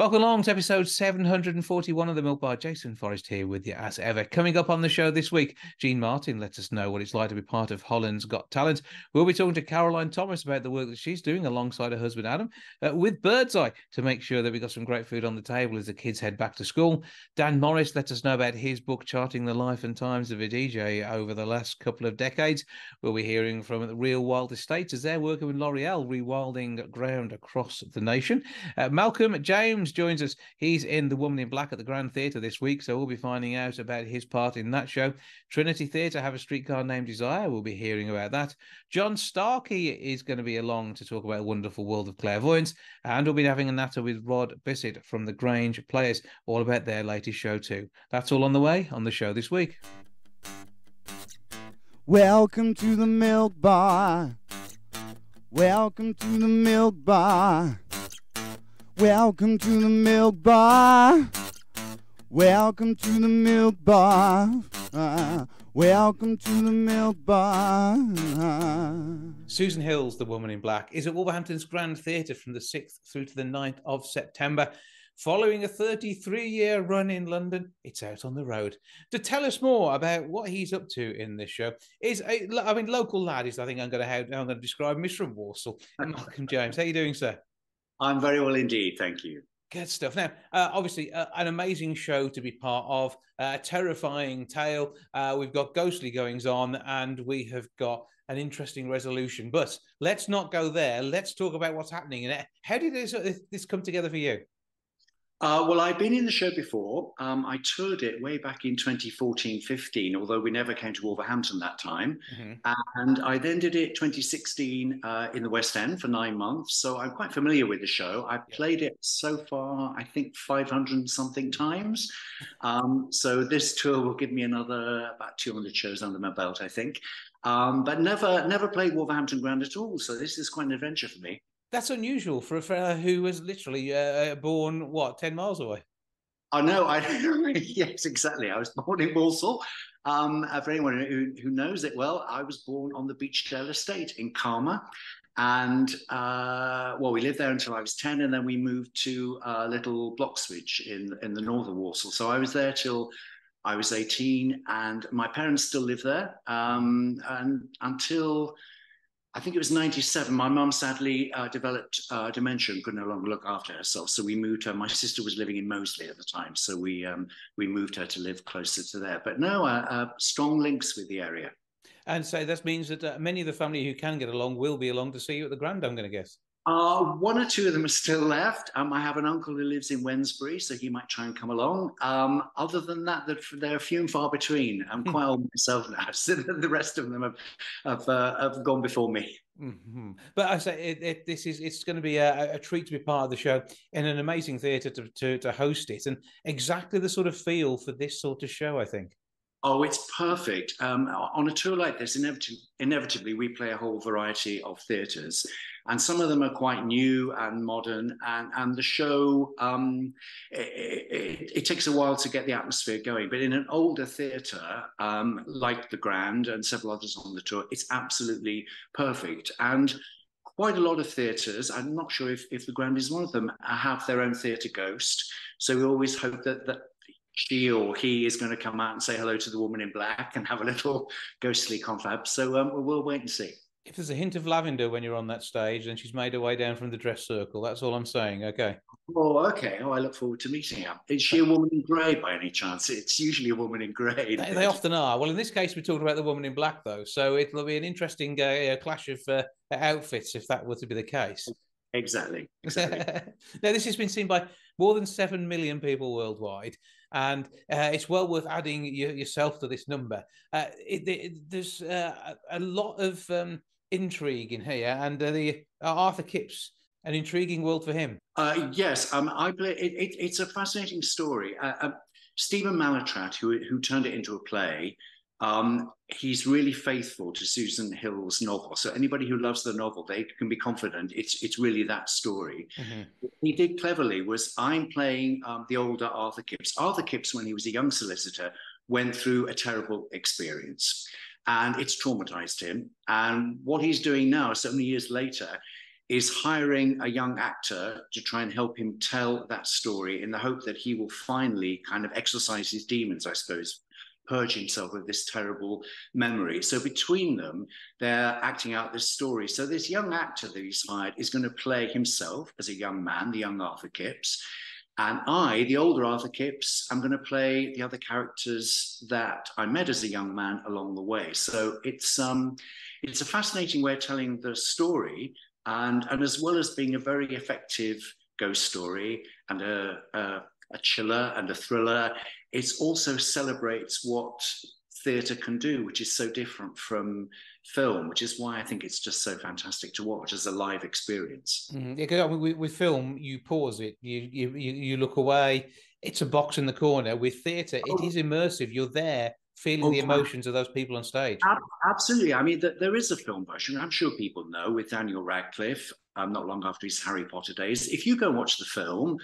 Welcome along to episode 741 of the Milk Bar. Jason Forrest here with you as ever. Coming up on the show this week, Jean Martyn lets us know what it's like to be part of Holland's Got Talent. We'll be talking to Caroline Thomas about the work that she's doing alongside her husband Adam with Birdseye to make sure that we've got some great food on the table as the kids head back to school. Dan Morris lets us know about his book, Charting the Life and Times of a DJ over the last couple of decades. We'll be hearing from the Real Wild Estates as they're working with L'Oreal, rewilding ground across the nation. Malcolm James joins us. He's in The Woman in Black at the Grand Theatre this week, so we'll be finding out about his part in that show. Trinity Theatre have a streetcar named Desire. We'll be hearing about that. John Starkey is going to be along to talk about a wonderful world of clairvoyance, and we'll be having a natter with Rod Bissett from the Grange Players, all about their latest show too. That's all on the way on the show this week. Welcome to the Milk Bar. Welcome to the Milk Bar. Welcome to the Milk Bar. Welcome to the Milk Bar. Welcome to the Milk Bar. Susan Hill's The Woman in Black is at Wolverhampton's Grand Theatre from the 6th through to the 9th of September. Following a 33-year run in London, it's out on the road. To tell us more about what he's up to in this show is, local lad is, I think I'm going to describe him. He's from Walsall. Malcolm James, how are you doing, sir? I'm very well indeed, thank you. Good stuff. Now, obviously, an amazing show to be part of, a terrifying tale. We've got ghostly goings-on, and we have got an interesting resolution. But let's not go there. Let's talk about what's happening. And how did this come together for you? Well, I've been in the show before. I toured it way back in 2014-15, although we never came to Wolverhampton that time. Mm-hmm. And I then did it 2016 in the West End for 9 months. So I'm quite familiar with the show. I've played it so far, I think 500 something times. So this tour will give me another about 200 shows under my belt, I think. But never played Wolverhampton Grand at all. So this is quite an adventure for me. That's unusual for a fella who was literally born, 10 miles away? Oh, no, yes, exactly. I was born in Walsall. For anyone who knows it well, I was born on the Beechdale estate in Carmer. And, we lived there until I was 10, and then we moved to Little Bloxwich in the north of Walsall. So I was there till I was 18, and my parents still live there. And until I think it was 97. My mum sadly developed dementia and could no longer look after herself. So we moved her. My sister was living in Moseley at the time. So we moved her to live closer to there. But no, strong links with the area. And so that means that many of the family who can get along will be along to see you at the Grand, I'm going to guess. One or two of them are still left. I have an uncle who lives in Wednesbury, so he might try and come along. Other than that, they're few and far between. I'm quite old myself now, so the rest of them have gone before me. Mm-hmm. But I say it's going to be a treat to be part of the show, and an amazing theatre to host it, and exactly the sort of feel for this sort of show, I think. Oh, it's perfect. On a tour like this, inevitably, we play a whole variety of theatres, and some of them are quite new and modern, and the show, it takes a while to get the atmosphere going. But in an older theatre, like the Grand and several others on the tour, it's absolutely perfect. And quite a lot of theatres, I'm not sure if the Grand is one of them, have their own theatre ghost. So we always hope that she or he is going to come out and say hello to the Woman in Black and have a little ghostly confab. So we'll wait and see. If there's a hint of lavender when you're on that stage, then she's made her way down from the dress circle. That's all I'm saying. Okay. Oh, okay. Oh, I look forward to meeting her. Is she a woman in grey by any chance? It's usually a woman in grey. They often are. Well, in this case, we're talking about the Woman in Black, though. So it'll be an interesting clash of outfits if that were to be the case. Exactly. Now, this has been seen by more than 7 million people worldwide, and it's well worth adding yourself to this number. There's a lot of intrigue in here, and Arthur Kipps, an intriguing world for him. Yes, I play. It's a fascinating story. Stephen Mallatrat, who turned it into a play, he's really faithful to Susan Hill's novel. So anybody who loves the novel, they can be confident it's really that story. Mm-hmm. What he did cleverly was, I'm playing the older Arthur Kipps. Arthur Kipps, when he was a young solicitor, went through a terrible experience, and it's traumatized him. And what he's doing now, so many years later, is hiring a young actor to try and help him tell that story in the hope that he will finally kind of exorcise his demons, I suppose, purge himself of this terrible memory. So between them, they're acting out this story. So this young actor that he's hired is going to play himself as a young man, the young Arthur Kipps. And I, the older Arthur Kipps, I'm going to play the other characters that I met as a young man along the way. So it's a fascinating way of telling the story, and as well as being a very effective ghost story and a chiller and a thriller, it also celebrates what theatre can do, which is so different from film, which is why I think it's just so fantastic to watch as a live experience. Yeah, with film, you pause it, you look away. It's a box in the corner. With theatre, it is immersive. You're there feeling the emotions of those people on stage. Absolutely. I mean, there is a film version, I'm sure people know, with Daniel Radcliffe, not long after his Harry Potter days. If you go watch the film,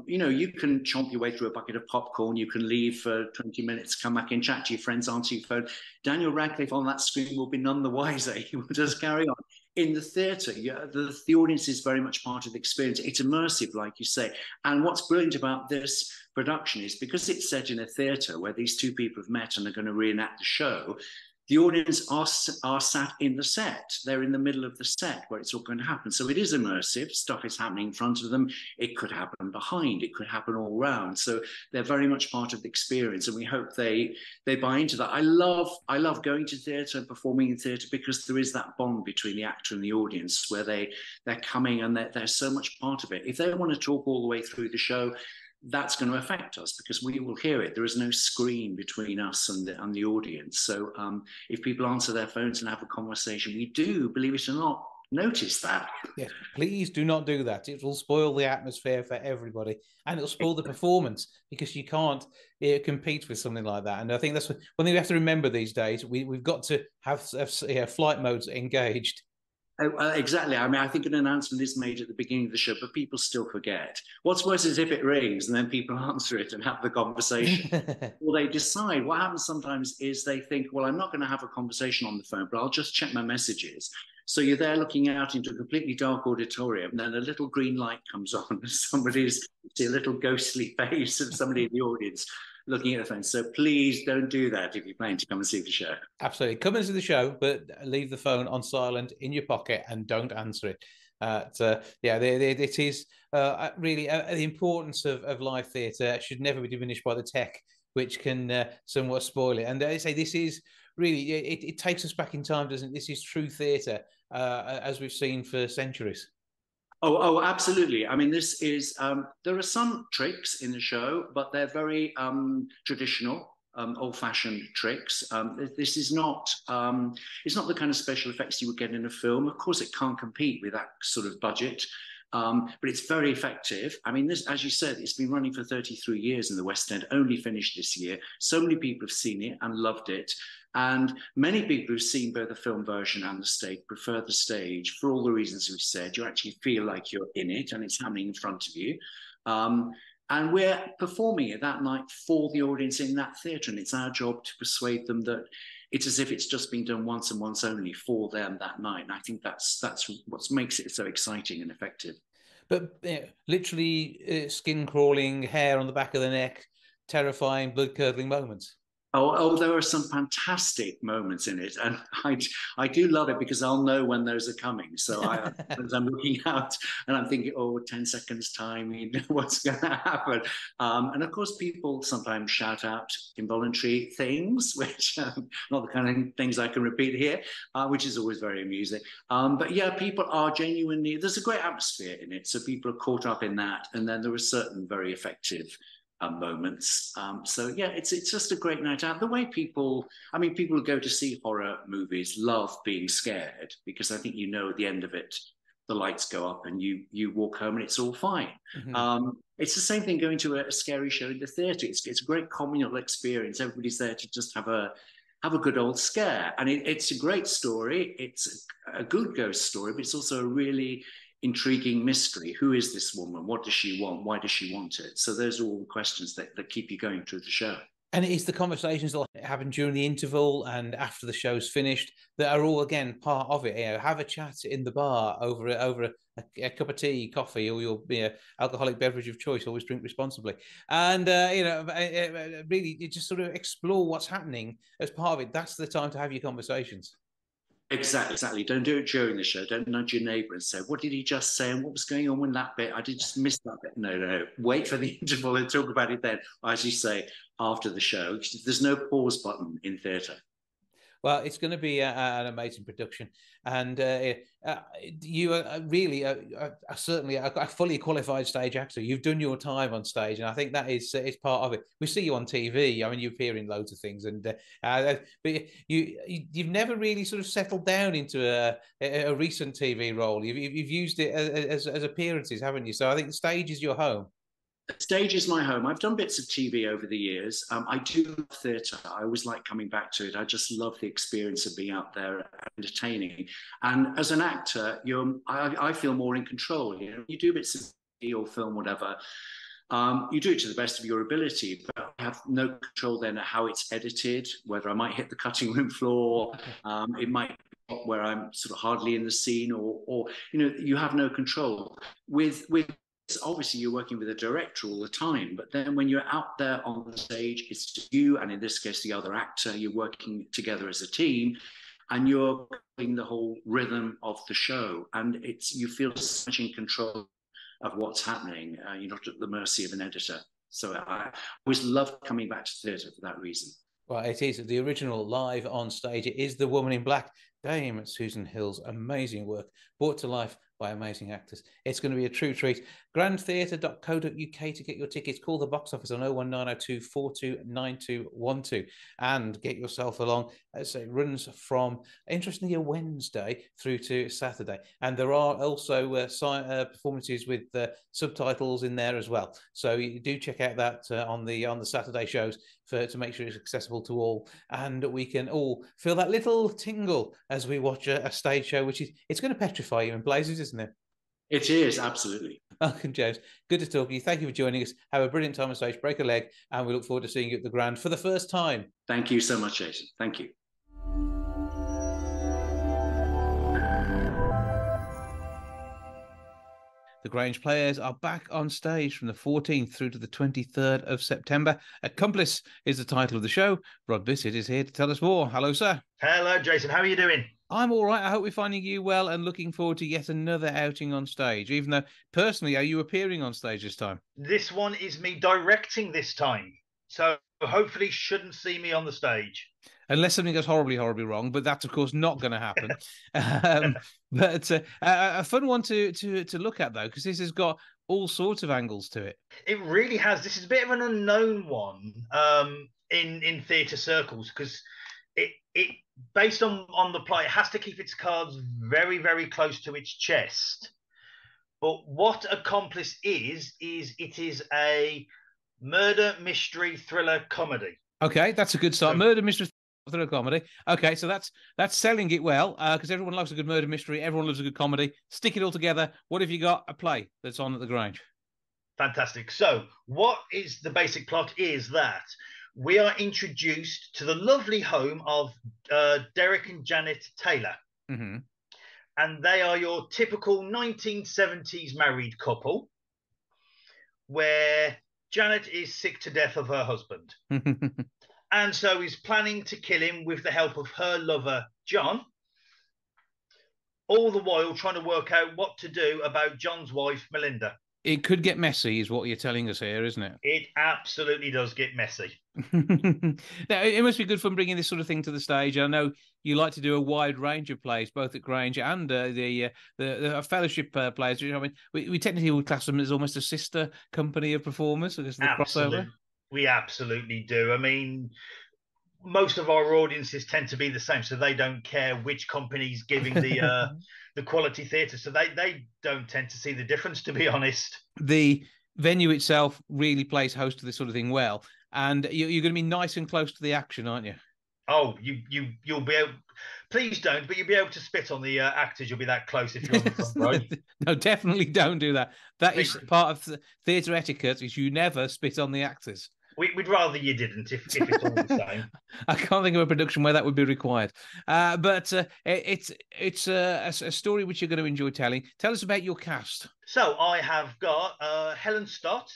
you can chomp your way through a bucket of popcorn. You can leave for 20 minutes, come back in, chat to your friends, answer your phone. Daniel Radcliffe on that screen will be none the wiser. He will just carry on. In the theatre, the audience is very much part of the experience. It's immersive, like you say. And what's brilliant about this production is because it's set in a theatre where these two people have met and are going to reenact the show, the audience are sat in the set. They're in the middle of the set where it's all going to happen. So it is immersive. Stuff is happening in front of them. It could happen behind. It could happen all around. So they're very much part of the experience, and we hope they buy into that. I love going to theatre and performing in theatre because there is that bond between the actor and the audience where they're coming and they're so much part of it. If they want to talk all the way through the show, that's going to affect us because we will hear it. There is no screen between us and the audience. So if people answer their phones and have a conversation, we do, believe it or not, notice that. Yes, please do not do that. It will spoil the atmosphere for everybody, and it'll spoil the performance because you can't compete with something like that. And I think that's one thing we have to remember these days. We've got to have flight modes engaged. Exactly. I mean, I think an announcement is made at the beginning of the show, but people still forget. What's worse is if it rings and then people answer it and have the conversation. Or they decide. What happens sometimes is they think, well, I'm not going to have a conversation on the phone, but I'll just check my messages. So you're there looking out into a completely dark auditorium, and then a little green light comes on, and see a little ghostly face of somebody in the audience looking at the phone. So please don't do that if you're planning to come and see the show. Absolutely. Come and see the show, but leave the phone on silent in your pocket and don't answer it. It is really the importance of live theatre should never be diminished by the tech, which can somewhat spoil it. And I say this is really, it takes us back in time, doesn't it? This is true theatre, as we've seen for centuries. Oh, absolutely. I mean, this is, there are some tricks in the show, but they're very traditional, old-fashioned tricks. This is not, it's not the kind of special effects you would get in a film. Of course, it can't compete with that sort of budget, but it's very effective. I mean, this, as you said, it's been running for 33 years in the West End, only finished this year. So many people have seen it and loved it. And many people who've seen both the film version and the stage prefer the stage for all the reasons we've said. You actually feel like you're in it and it's happening in front of you. And we're performing it that night for the audience in that theatre. And it's our job to persuade them that it's as if it's just been done once and once only for them that night. And I think that's what makes it so exciting and effective. But literally skin crawling, hair on the back of the neck, terrifying, blood curdling moments. Oh, there are some fantastic moments in it, and I do love it because I'll know when those are coming. So as I'm looking out and I'm thinking, 10 seconds time, you know what's going to happen. And of course, people sometimes shout out involuntary things, which not the kind of things I can repeat here, which is always very amusing. But yeah, people are genuinely, there's a great atmosphere in it. So people are caught up in that. And then there are certain very effective moments. So yeah, it's just a great night out. The way people who go to see horror movies love being scared because I think at the end of it, the lights go up and you walk home and it's all fine. Mm-hmm. It's the same thing going to a scary show in the theatre. It's a great communal experience. Everybody's there to just have a good old scare. And it's a great story. It's a good ghost story, but it's also a really intriguing mystery. Who is this woman? What does she want? Why does she want it? So those are all the questions that keep you going through the show. And it's the conversations that happen during the interval and after the show's finished that are all, again, part of it. Have a chat in the bar over a cup of tea, coffee, or your alcoholic beverage of choice. Always drink responsibly. And, really, you just sort of explore what's happening as part of it. That's the time to have your conversations. Exactly. Don't do it during the show. Don't nudge your neighbour and say, "What did he just say? And what was going on with that bit? I did just miss that bit." No. Wait for the interval and talk about it then. Or as you say, after the show. There's no pause button in theatre. Well, it's going to be an amazing production, and you are really certainly a fully qualified stage actor. You've done your time on stage, and I think that is part of it. We see you on TV. I mean, you appear in loads of things, and but you've never really sort of settled down into a recent TV role. You've used it as appearances, haven't you? So I think the stage is your home. Stage is my home. I've done bits of TV over the years. I do love theatre. I always like coming back to it. I just love the experience of being out there entertaining. And as an actor, I feel more in control. You do bits of TV or film, whatever. You do it to the best of your ability, but I have no control then at how it's edited, whether I might hit the cutting room floor. It might be where I'm sort of hardly in the scene, or you have no control. With obviously you're working with a director all the time, but then when you're out there on the stage, it's you, and in this case the other actor. You're working together as a team, and you're in the whole rhythm of the show, and you feel so much in control of what's happening. You're not at the mercy of an editor. So I always love coming back to theatre for that reason. Well, it is the original live on stage. It is The Woman in Black, Dame Susan Hill's amazing work, brought to life by amazing actors. It's going to be a true treat. grandtheatre.co.uk to get your tickets. Call the box office on 01902 429212 and get yourself along. As it runs from, interestingly, a Wednesday through to Saturday. And there are also performances with subtitles in there as well. So you do check out that on the Saturday shows to make sure it's accessible to all, and we can all feel that little tingle as we watch a stage show, it's going to petrify you in places, isn't it? It is, absolutely. Welcome, James. Good to talk to you. Thank you for joining us. Have a brilliant time on stage. Break a leg, and we look forward to seeing you at the Grand for the first time. Thank you so much, Jason. Thank you. The Grange players are back on stage from the 14th through to the 23rd of September. Accomplice is the title of the show. Rod Bissett is here to tell us more. Hello, sir. Hello, Jason. How are you doing? I'm all right. I hope we're finding you well and looking forward to yet another outing on stage. Even though, personally, are you appearing on stage this time? This one is me directing this time. So hopefully shouldn't see me on the stage. Unless something goes horribly, horribly wrong, but that's, of course, not going to happen. But a fun one to look at, though, because this has got all sorts of angles to it. It really has. This is a bit of an unknown one in theatre circles, because it based on the plot, it has to keep its cards very, very close to its chest. But what Accomplice is it is a murder, mystery, thriller comedy. Okay, that's a good start. Murder, mystery, thriller comedy. Okay, so that's selling it well, because everyone loves a good murder mystery. Everyone loves a good comedy. Stick it all together. What have you got? A play that's on at the Grange. Fantastic. So what is the basic plot is that we are introduced to the lovely home of Derek and Janet Taylor. Mm-hmm. And they are your typical 1970s married couple, where Janet is sick to death of her husband. And so is planning to kill him with the help of her lover, John, all the while trying to work out what to do about John's wife, Melinda. It could get messy, is what you're telling us here, isn't it? It absolutely does get messy. Now, it must be good fun bringing this sort of thing to the stage. I know you like to do a wide range of plays, both at Grange and the fellowship plays. I mean, we technically would class them as almost a sister company of performers because of the crossover. We absolutely do. I mean, most of our audiences tend to be the same, so they don't care which company's giving the the quality theatre, so they don't tend to see the difference, to be honest. The venue itself really plays host to this sort of thing well, and you're going to be nice and close to the action, aren't you? Oh, you'll be able. Please don't, but you'll be able to spit on the actors. You'll be that close if you're on the front row. No, definitely don't do that. That is part of theatre etiquette: is you never spit on the actors. We'd rather you didn't, if it's all the same. I can't think of a production where that would be required. But it's a story which you're going to enjoy telling. Tell us about your cast. So I have got Helen Stott,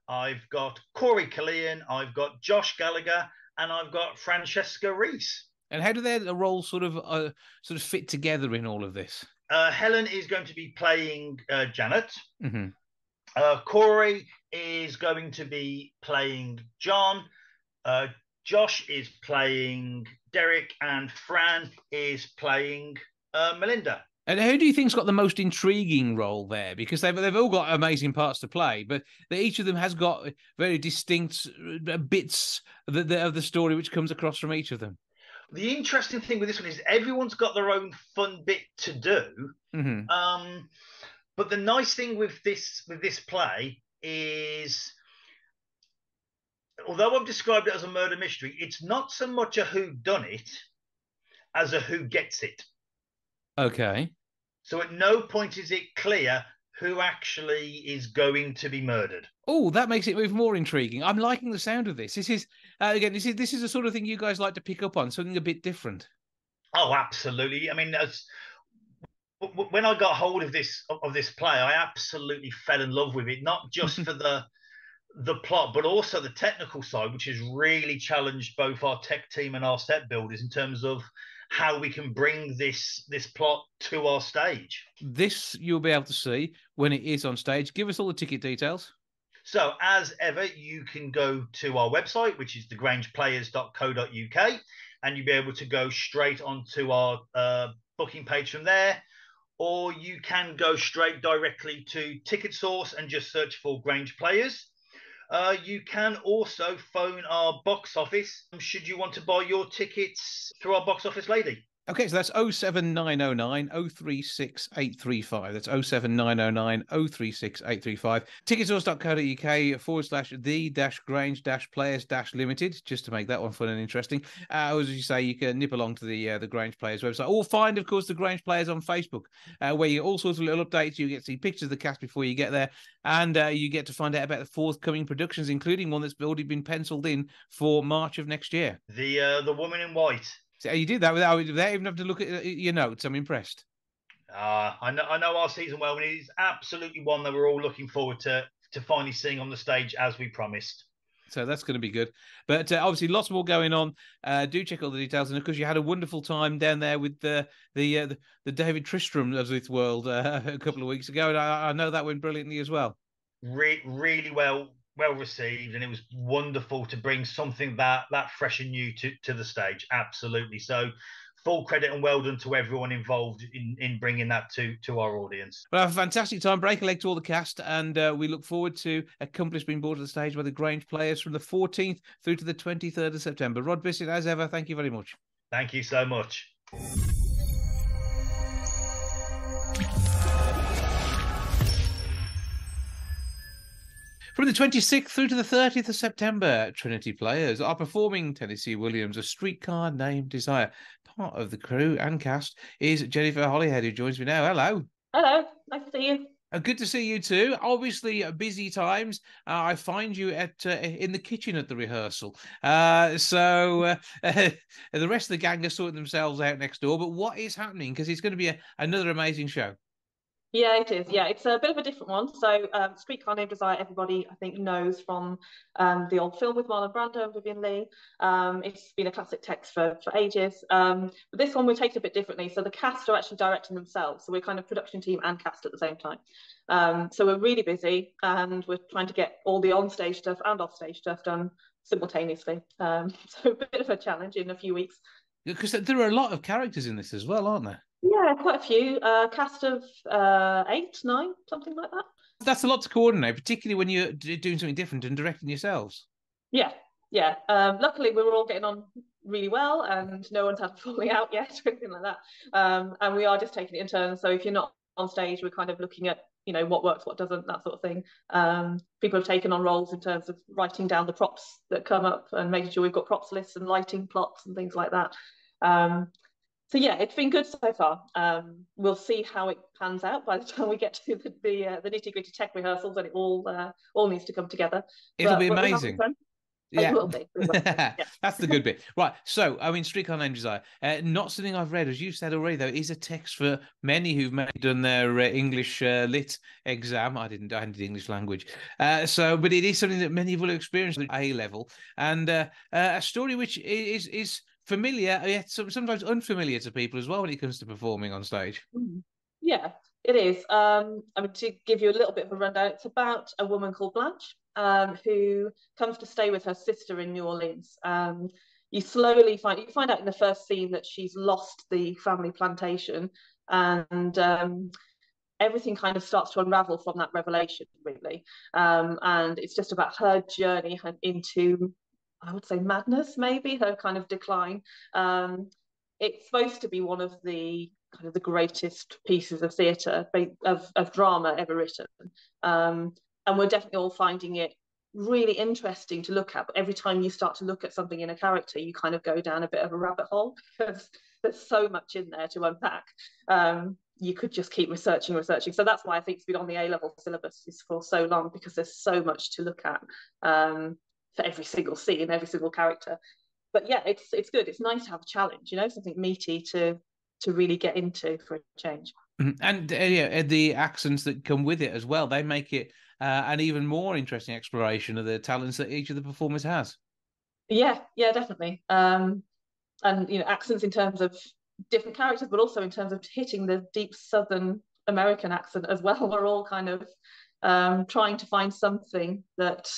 I've got Corey Killian, I've got Josh Gallagher, and I've got Francesca Reese. And how do their roles sort of fit together in all of this? Helen is going to be playing Janet. Mm-hmm. Corey is going to be playing John. Josh is playing Derek, and Fran is playing Melinda. And who do you think's got the most intriguing role there? Because they've all got amazing parts to play, but each of them has got very distinct bits of the story which comes across from each of them. The interesting thing with this one is everyone's got their own fun bit to do. Mm-hmm. But the nice thing with this play is, although I've described it as a murder mystery, it's not so much a whodunit as a who gets it. Okay. So at no point is it clear who actually is going to be murdered. Oh, that makes it even more intriguing. I'm liking the sound of this. This is again, this is the sort of thing you guys like to pick up on, something a bit different. Oh, absolutely. I mean, when I got hold of this play, I absolutely fell in love with it. Not just for the plot, but also the technical side, which has really challenged both our tech team and our set builders in terms of how we can bring this plot to our stage. This you'll be able to see when it is on stage. Give us all the ticket details. So, as ever, you can go to our website, which is thegrangeplayers.co.uk, and you'll be able to go straight onto our booking page from there. Or you can go straight directly to Ticket Source and just search for Grange Players. You can also phone our box office should you want to buy your tickets through our box office lady. Okay, so that's 07909 036 835. That's 07909 036 835. Ticketsource.co.uk/the-Grange-Players-Limited, just to make that one fun and interesting. As you say, you can nip along to the Grange Players website, or find, of course, the Grange Players on Facebook, where you get all sorts of little updates. You get to see pictures of the cast before you get there, and you get to find out about the forthcoming productions, including one that's already been penciled in for March of next year. The Woman in White. So you did that without even having to look at your notes. I'm impressed. I know our season well, and it is absolutely one that we're all looking forward to finally seeing on the stage as we promised. So that's going to be good. But obviously, lots more going on. Do check all the details, and of course, you had a wonderful time down there with the David Tristram of this world a couple of weeks ago, and I know that went brilliantly as well. Really well received, and it was wonderful to bring something that fresh and new to the stage. Absolutely. So full credit and well done to everyone involved in bringing that to our audience. Well, have a fantastic time. Break a leg to all the cast, and we look forward to Accomplice being brought to the stage by the Grange Players from the 14th through to the 23rd of September. Rod Bissett, as ever, thank you very much. Thank you so much. From the 26th through to the 30th of September, Trinity Players are performing Tennessee Williams' A Streetcar Named Desire. Part of the crew and cast is Jennifer Hollyhead, who joins me now. Hello. Hello, nice to see you. Good to see you too. Obviously, busy times. I find you in the kitchen at the rehearsal. So the rest of the gang are sorting themselves out next door. But what is happening? Because it's going to be another amazing show. Yeah, it is. Yeah, it's a bit of a different one. So Streetcar Named Desire, everybody, I think, knows from the old film with Marlon Brando and Vivian Leigh. It's been a classic text for ages. But this one, we're taking it a bit differently. So the cast are actually directing themselves. So we're kind of production team and cast at the same time. So we're really busy, and we're trying to get all the on-stage stuff and off-stage stuff done simultaneously. So a bit of a challenge in a few weeks. Because there are a lot of characters in this as well, aren't there? Yeah, quite a few. Cast of 8, 9, something like that. That's a lot to coordinate, particularly when you're doing something different and directing yourselves. Yeah. Luckily, we were all getting on really well, and no one's had a falling out yet or anything like that. And we are just taking it in turns. So if you're not on stage, we're kind of looking at, what works, what doesn't, that sort of thing. People have taken on roles in terms of writing down the props that come up and making sure we've got props lists and lighting plots and things like that. So yeah, it's been good so far. We'll see how it pans out by the time we get to the nitty-gritty tech rehearsals, and it all needs to come together. It'll be amazing. Yeah, it will be. Yeah. That's the good bit, right? So, I mean, Streetcar Named Desire, not something I've read, as you said already. Though, is a text for many who've maybe done their English lit exam. I didn't. I did English language, but it is something that many will experience at A level, and a story which is familiar, yet sometimes unfamiliar to people as well when it comes to performing on stage. Yeah, it is. I mean, to give you a little bit of a rundown, it's about a woman called Blanche, who comes to stay with her sister in New Orleans. You find out in the first scene that she's lost the family plantation, and everything kind of starts to unravel from that revelation, really. And it's just about her journey into, I would say, madness, maybe her kind of decline. It's supposed to be one of the kind of the greatest pieces of theatre of drama ever written, and we're definitely all finding it really interesting to look at. But every time you start to look at something in a character, you kind of go down a bit of a rabbit hole because there's so much in there to unpack. You could just keep researching. So that's why I think it's been on the A-level syllabus for so long, because there's so much to look at for every single scene, every single character. But yeah, it's good. It's nice to have a challenge, something meaty to really get into for a change. And the accents that come with it as well, they make it an even more interesting exploration of the talents that each of the performers has. Yeah, definitely. And accents in terms of different characters, but also in terms of hitting the deep Southern American accent as well. We're all kind of trying to find something that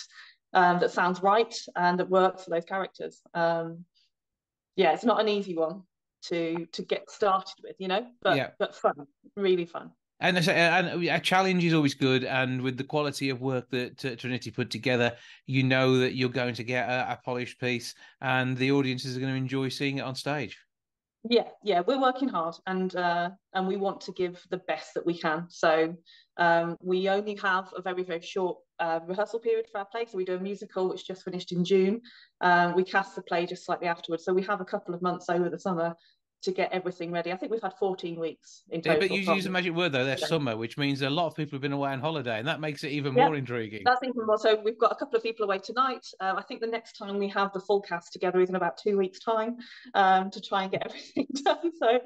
sounds right and that works for those characters. It's not an easy one to get started with, but fun, really fun. And a challenge is always good, and with the quality of work that Trinity put together, you know that you're going to get a polished piece, and the audiences are going to enjoy seeing it on stage. Yeah, we're working hard, and we want to give the best that we can. So we only have a very, very short rehearsal period for our play. So we do a musical which just finished in June. We cast the play just slightly afterwards. So we have a couple of months over the summer to get everything ready. I think we've had 14 weeks in total. But you use a magic word though, there's summer, which means a lot of people have been away on holiday, and that makes it even more intriguing. That's even more. So we've got a couple of people away tonight. I think the next time we have the full cast together is in about 2 weeks' time, to try and get everything done. So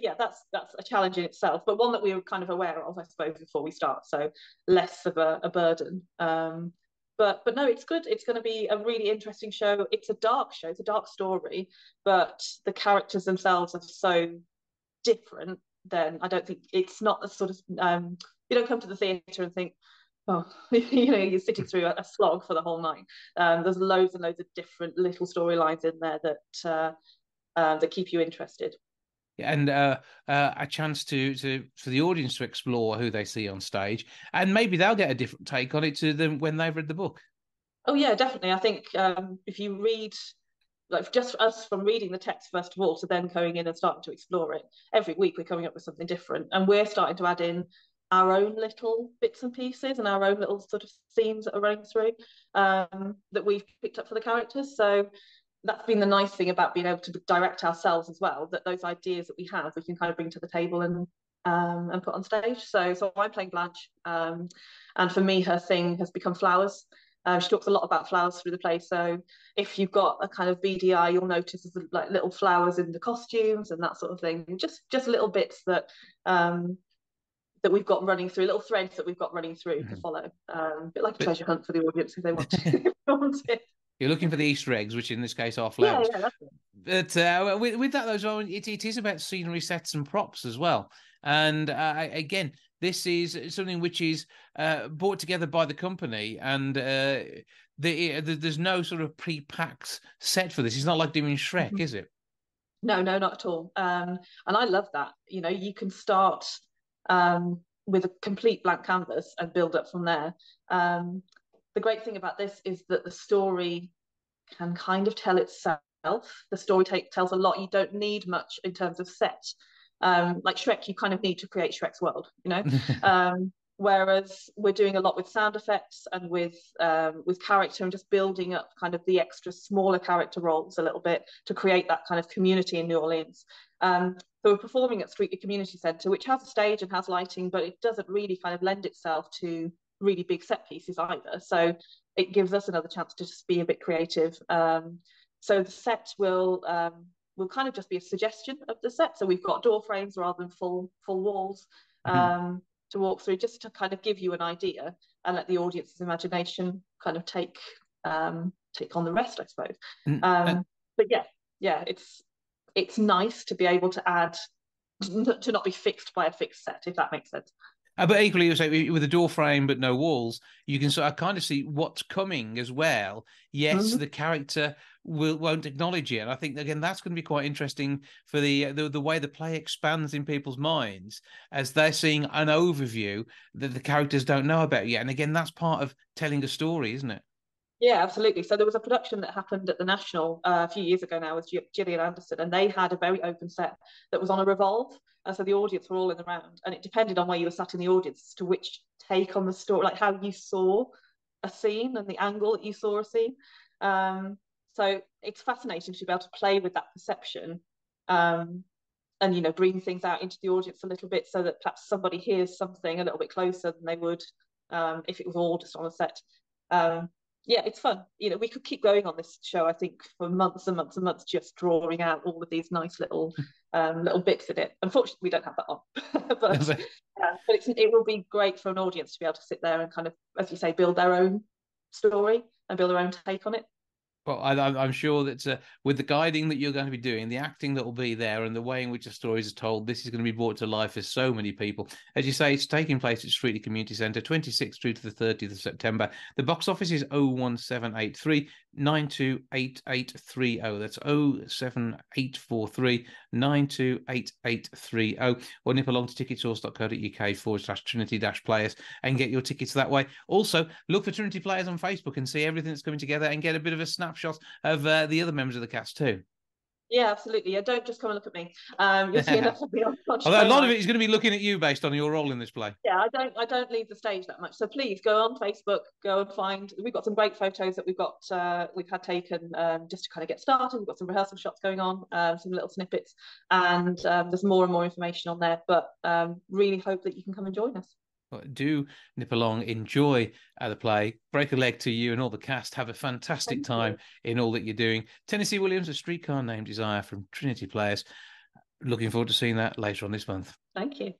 yeah, that's a challenge in itself, but one that we were kind of aware of, I suppose, before we start. So less of a burden. But no, it's good. It's going to be a really interesting show. It's a dark show. It's a dark story, but the characters themselves are so different. Then I don't think it's not a sort of you don't come to the theatre and think, oh, you're sitting through a slog for the whole night. There's loads and loads of different little storylines in there that keep you interested. And a chance for the audience to explore who they see on stage, and maybe they'll get a different take on it to them when they've read the book. Oh yeah, definitely. I think if you read, like, just us from reading the text first of all to then going in and starting to explore it, every week we're coming up with something different, and we're starting to add in our own little bits and pieces and our own little sort of themes that are running through that we've picked up for the characters. So that's been the nice thing about being able to direct ourselves as well, that those ideas that we have, we can kind of bring to the table and put on stage. So I'm playing Blanche, and for me, her thing has become flowers. She talks a lot about flowers through the play. So if you've got a kind of beady eye, you'll notice there's like little flowers in the costumes and that sort of thing. Just little bits that we've got running through, little threads that we've got running through to follow. A bit like a treasure hunt for the audience if they want to. You're looking for the Easter eggs, which in this case are flowers. Yeah, that's it. But with that, though, it is about scenery, sets, and props as well. And again, this is something which is brought together by the company, and there's no sort of pre-packed set for this. It's not like doing Shrek, is it? No, not at all. And I love that. You can start with a complete blank canvas and build up from there. The great thing about this is that the story can kind of tell itself. The story tells a lot. You don't need much in terms of set. Like Shrek, you kind of need to create Shrek's world, whereas we're doing a lot with sound effects and with character and just building up kind of the extra smaller character roles a little bit to create that kind of community in New Orleans. So we're performing at Streetcar Community Centre, which has a stage and has lighting, but it doesn't really kind of lend itself to really big set pieces either. So it gives us another chance to just be a bit creative. So the set will kind of just be a suggestion of the set. So we've got door frames rather than full walls to walk through, just to kind of give you an idea and let the audience's imagination kind of take on the rest, I suppose. But yeah, it's nice to be able to add, to not be fixed by a fixed set, if that makes sense. But equally, so with a door frame but no walls, you can sort of kind of see what's coming as well. Yes, the character won't acknowledge it, and I think again that's going to be quite interesting for the way the play expands in people's minds as they're seeing an overview that the characters don't know about yet. And again, that's part of telling a story, isn't it? Yeah, absolutely. So there was a production that happened at the National a few years ago now with Gillian Anderson, and they had a very open set that was on a revolve. And so the audience were all in the round, and it depended on where you were sat in the audience as to which take on the story, like how you saw a scene and the angle that you saw a scene. So it's fascinating to be able to play with that perception and, you know, bring things out into the audience a little bit so that perhaps somebody hears something a little bit closer than they would if it was all just on a set. Yeah, it's fun. You know, we could keep going on this show, I think, for months and months and months, just drawing out all of these nice little bits in it. Unfortunately, we don't have that on, but it will be great for an audience to be able to sit there and kind of, as you say, build their own story and build their own take on it. Well, I'm sure that with the guiding that you're going to be doing, the acting that will be there, and the way in which the stories are told, this is going to be brought to life for so many people. As you say, it's taking place at Trinity Community Centre, 26th through to the 30th of September. The box office is 01783 928830. That's 07843 928830. Or nip along to ticketsource.co.uk/Trinity-players and get your tickets that way. Also, look for Trinity Players on Facebook and see everything that's coming together and get a bit of a snapshot of the other members of the cast too. Yeah, absolutely. Yeah, don't just come and look at me. You'll see enough of me on Although a lot of it is going to be looking at you based on your role in this play. Yeah, I don't leave the stage that much. So please go on Facebook, go and find. We've got some great photos that we've had taken just to kind of get started. We've got some rehearsal shots going on, some little snippets, and there's more and more information on there. But really hope that you can come and join us. Do nip along, enjoy the play, break a leg to you and all the cast. Have a fantastic time in all that you're doing. Tennessee Williams, A Streetcar Named Desire from Trinity Players. Looking forward to seeing that later on this month. Thank you.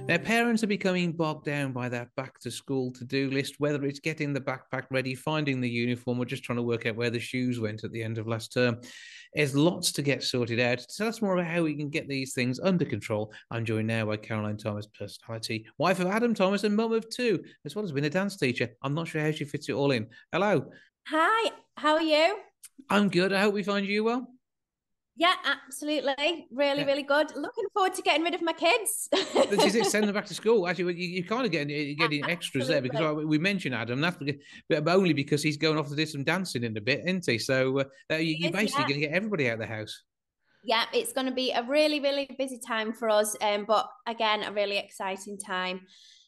Their parents are becoming bogged down by that back-to-school to-do list, whether it's getting the backpack ready, finding the uniform, or just trying to work out where the shoes went at the end of last term. There's lots to get sorted out. To tell us more about how we can get these things under control, I'm joined now by Caroline Thomas, personality, wife of Adam Thomas and mum of two, as well as being a dance teacher. I'm not sure how she fits it all in. Hello. Hi, how are you? I'm good. I hope we find you well. Yeah, absolutely. Really good. Looking forward to getting rid of my kids. This is it, send them back to school. Actually, you kind of getting extras there because we mentioned Adam, that's but only because he's going off to do some dancing in a bit, isn't he? So you're basically going to get everybody out of the house. Yeah, it's going to be a really busy time for us, but again, a really exciting time.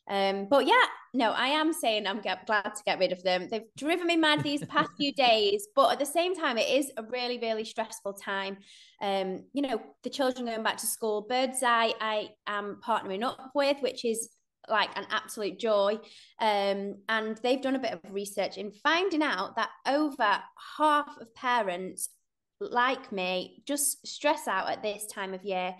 But yeah, no, I am saying I'm glad to get rid of them. They've driven me mad these past few days, but at the same time, it is a really stressful time. You know, the children going back to school. Birdseye, I am partnering up with, which is like an absolute joy. And they've done a bit of research in finding out that over half of parents like me just stress out at this time of year.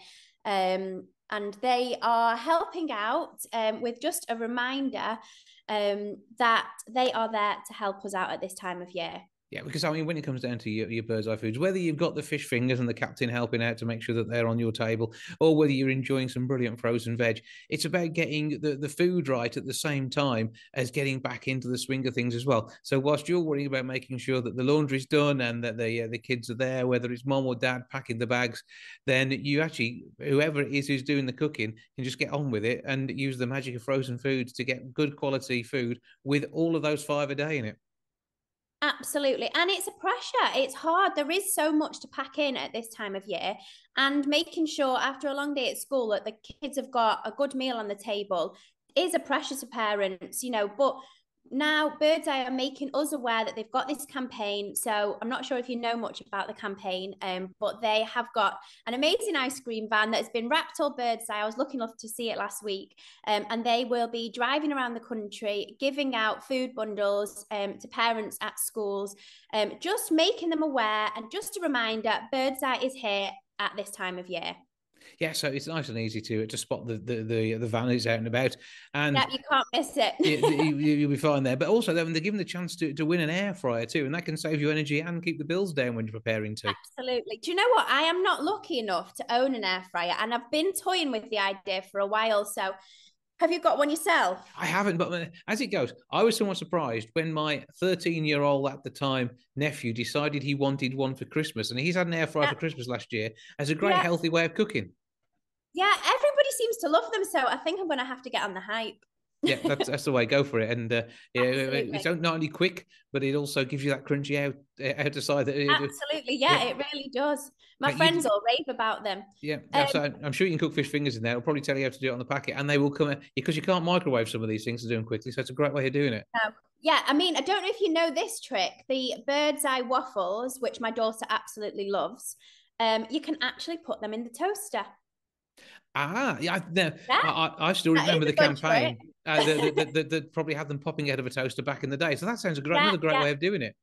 And they are helping out with just a reminder that they are there to help us out at this time of year. Yeah, because I mean, when it comes down to your bird's eye foods, whether you've got the fish fingers and the captain helping out to make sure that they're on your table, or whether you're enjoying some brilliant frozen veg, it's about getting the food right at the same time as getting back into the swing of things as well. So whilst you're worrying about making sure that the laundry's done and that the kids are there, whether it's mom or dad packing the bags, then you actually, whoever it is who's doing the cooking, can just get on with it and use the magic of frozen foods to get good quality food with all of those 5 a day in it. Absolutely. And it's a pressure. It's hard. There is so much to pack in at this time of year, and making sure after a long day at school that the kids have got a good meal on the table is a pressure to parents, you know, but now Birdseye are making us aware that they've got this campaign. So I'm not sure if you know much about the campaign, but they have got an amazing ice cream van that has been wrapped all Birdseye. I was lucky enough to see it last week. And they will be driving around the country, giving out food bundles to parents at schools, just making them aware, and just a reminder, Birdseye is here at this time of year. Yeah, so it's nice and easy to spot the van is out and about, and you can't miss it. you'll be fine there. But also, they're given the chance to win an air fryer too, and that can save you energy and keep the bills down when you're preparing to. Absolutely. Do you know what? I am not lucky enough to own an air fryer, and I've been toying with the idea for a while. So, have you got one yourself? I haven't, but as it goes, I was somewhat surprised when my 13-year-old at the time nephew decided he wanted one for Christmas, and he's had an air fryer for Christmas last year as a great healthy way of cooking. Yeah, everybody seems to love them, so I think I'm going to have to get on the hype. Yeah, that's the way. Go for it, and it's not only quick, but it also gives you that crunchy out the side. Absolutely, it really does. My friends all rave about them. Yeah, so I'm sure you can cook fish fingers in there. It'll probably tell you how to do it on the packet, and they will come because you can't microwave some of these things to do them quickly. So it's a great way of doing it. Yeah, I mean, I don't know if you know this trick. The Birdseye waffles, which my daughter absolutely loves, you can actually put them in the toaster. I still remember the campaign that probably had them popping out of a toaster back in the day. So that sounds another great way of doing it.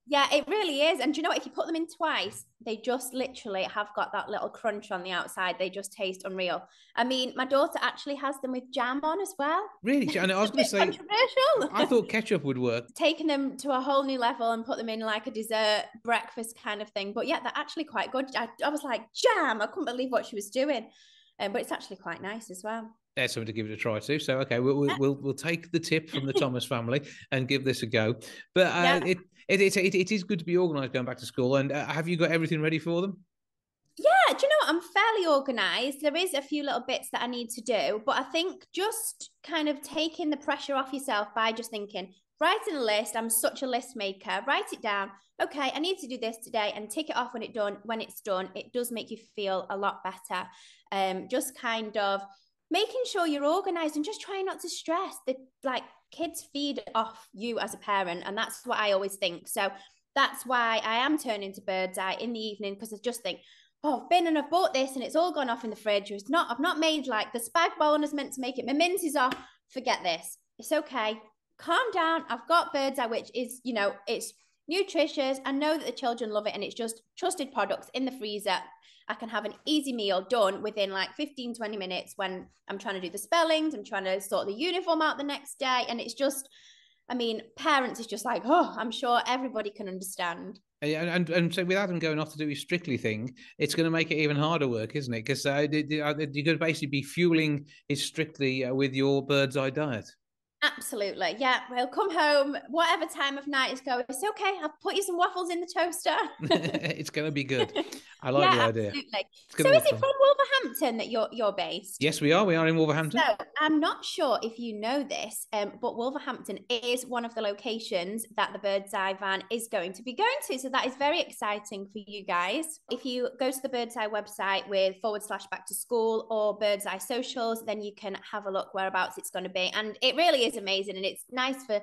Yeah, it really is. And do you know what? If you put them in twice, they just literally have got that little crunch on the outside. They just taste unreal. I mean, my daughter actually has them with jam on as well. Really? And I was going to say, controversial. I thought ketchup would work. Taking them to a whole new level and put them in like a dessert breakfast kind of thing. But yeah, they're actually quite good. I was like, jam! I couldn't believe what she was doing. But it's actually quite nice as well. There's something to give it a try too. So okay, we'll take the tip from the Thomas family and give this a go. But it is good to be organised going back to school. And have you got everything ready for them? Yeah, do you know what? I'm fairly organised. There is a few little bits that I need to do, but I think just kind of taking the pressure off yourself by just thinking, writing a list. I'm such a list maker. Write it down. Okay, I need to do this today, and tick it off when it's done. It does make you feel a lot better. Just kind of making sure you're organised and just trying not to stress. Kids feed off you as a parent, and that's what I always think. So that's why I am turning to Birdseye in the evening, because I just think, oh, I've been and I've bought this and it's all gone off in the fridge. I've not made like the spag bol I was meant to make it. My mince is off. Forget this. It's okay. Calm down. I've got Birdseye, which is, it's nutritious. I know that the children love it, and it's just trusted products in the freezer. I can have an easy meal done within like 15, 20 minutes when I'm trying to do the spellings, I'm trying to sort the uniform out the next day. And it's just, I mean, parents is just like, oh, I'm sure everybody can understand. And so without them going off to do his Strictly thing, it's going to make it even harder work, isn't it? Because you're going to basically be fueling his Strictly with your Birdseye diet. Absolutely. Yeah. We'll come home, whatever time of night is going. It's okay. I'll put you some waffles in the toaster. It's going to be good. I like the idea. Absolutely. So is it from Wolverhampton that you're based? Yes, we are. We are in Wolverhampton. So I'm not sure if you know this, but Wolverhampton is one of the locations that the Birdseye van is going to be going to. So that is very exciting for you guys. If you go to the Birdseye website with /back to school or Birdseye socials, then you can have a look whereabouts it's going to be. And it really is amazing, and it's nice for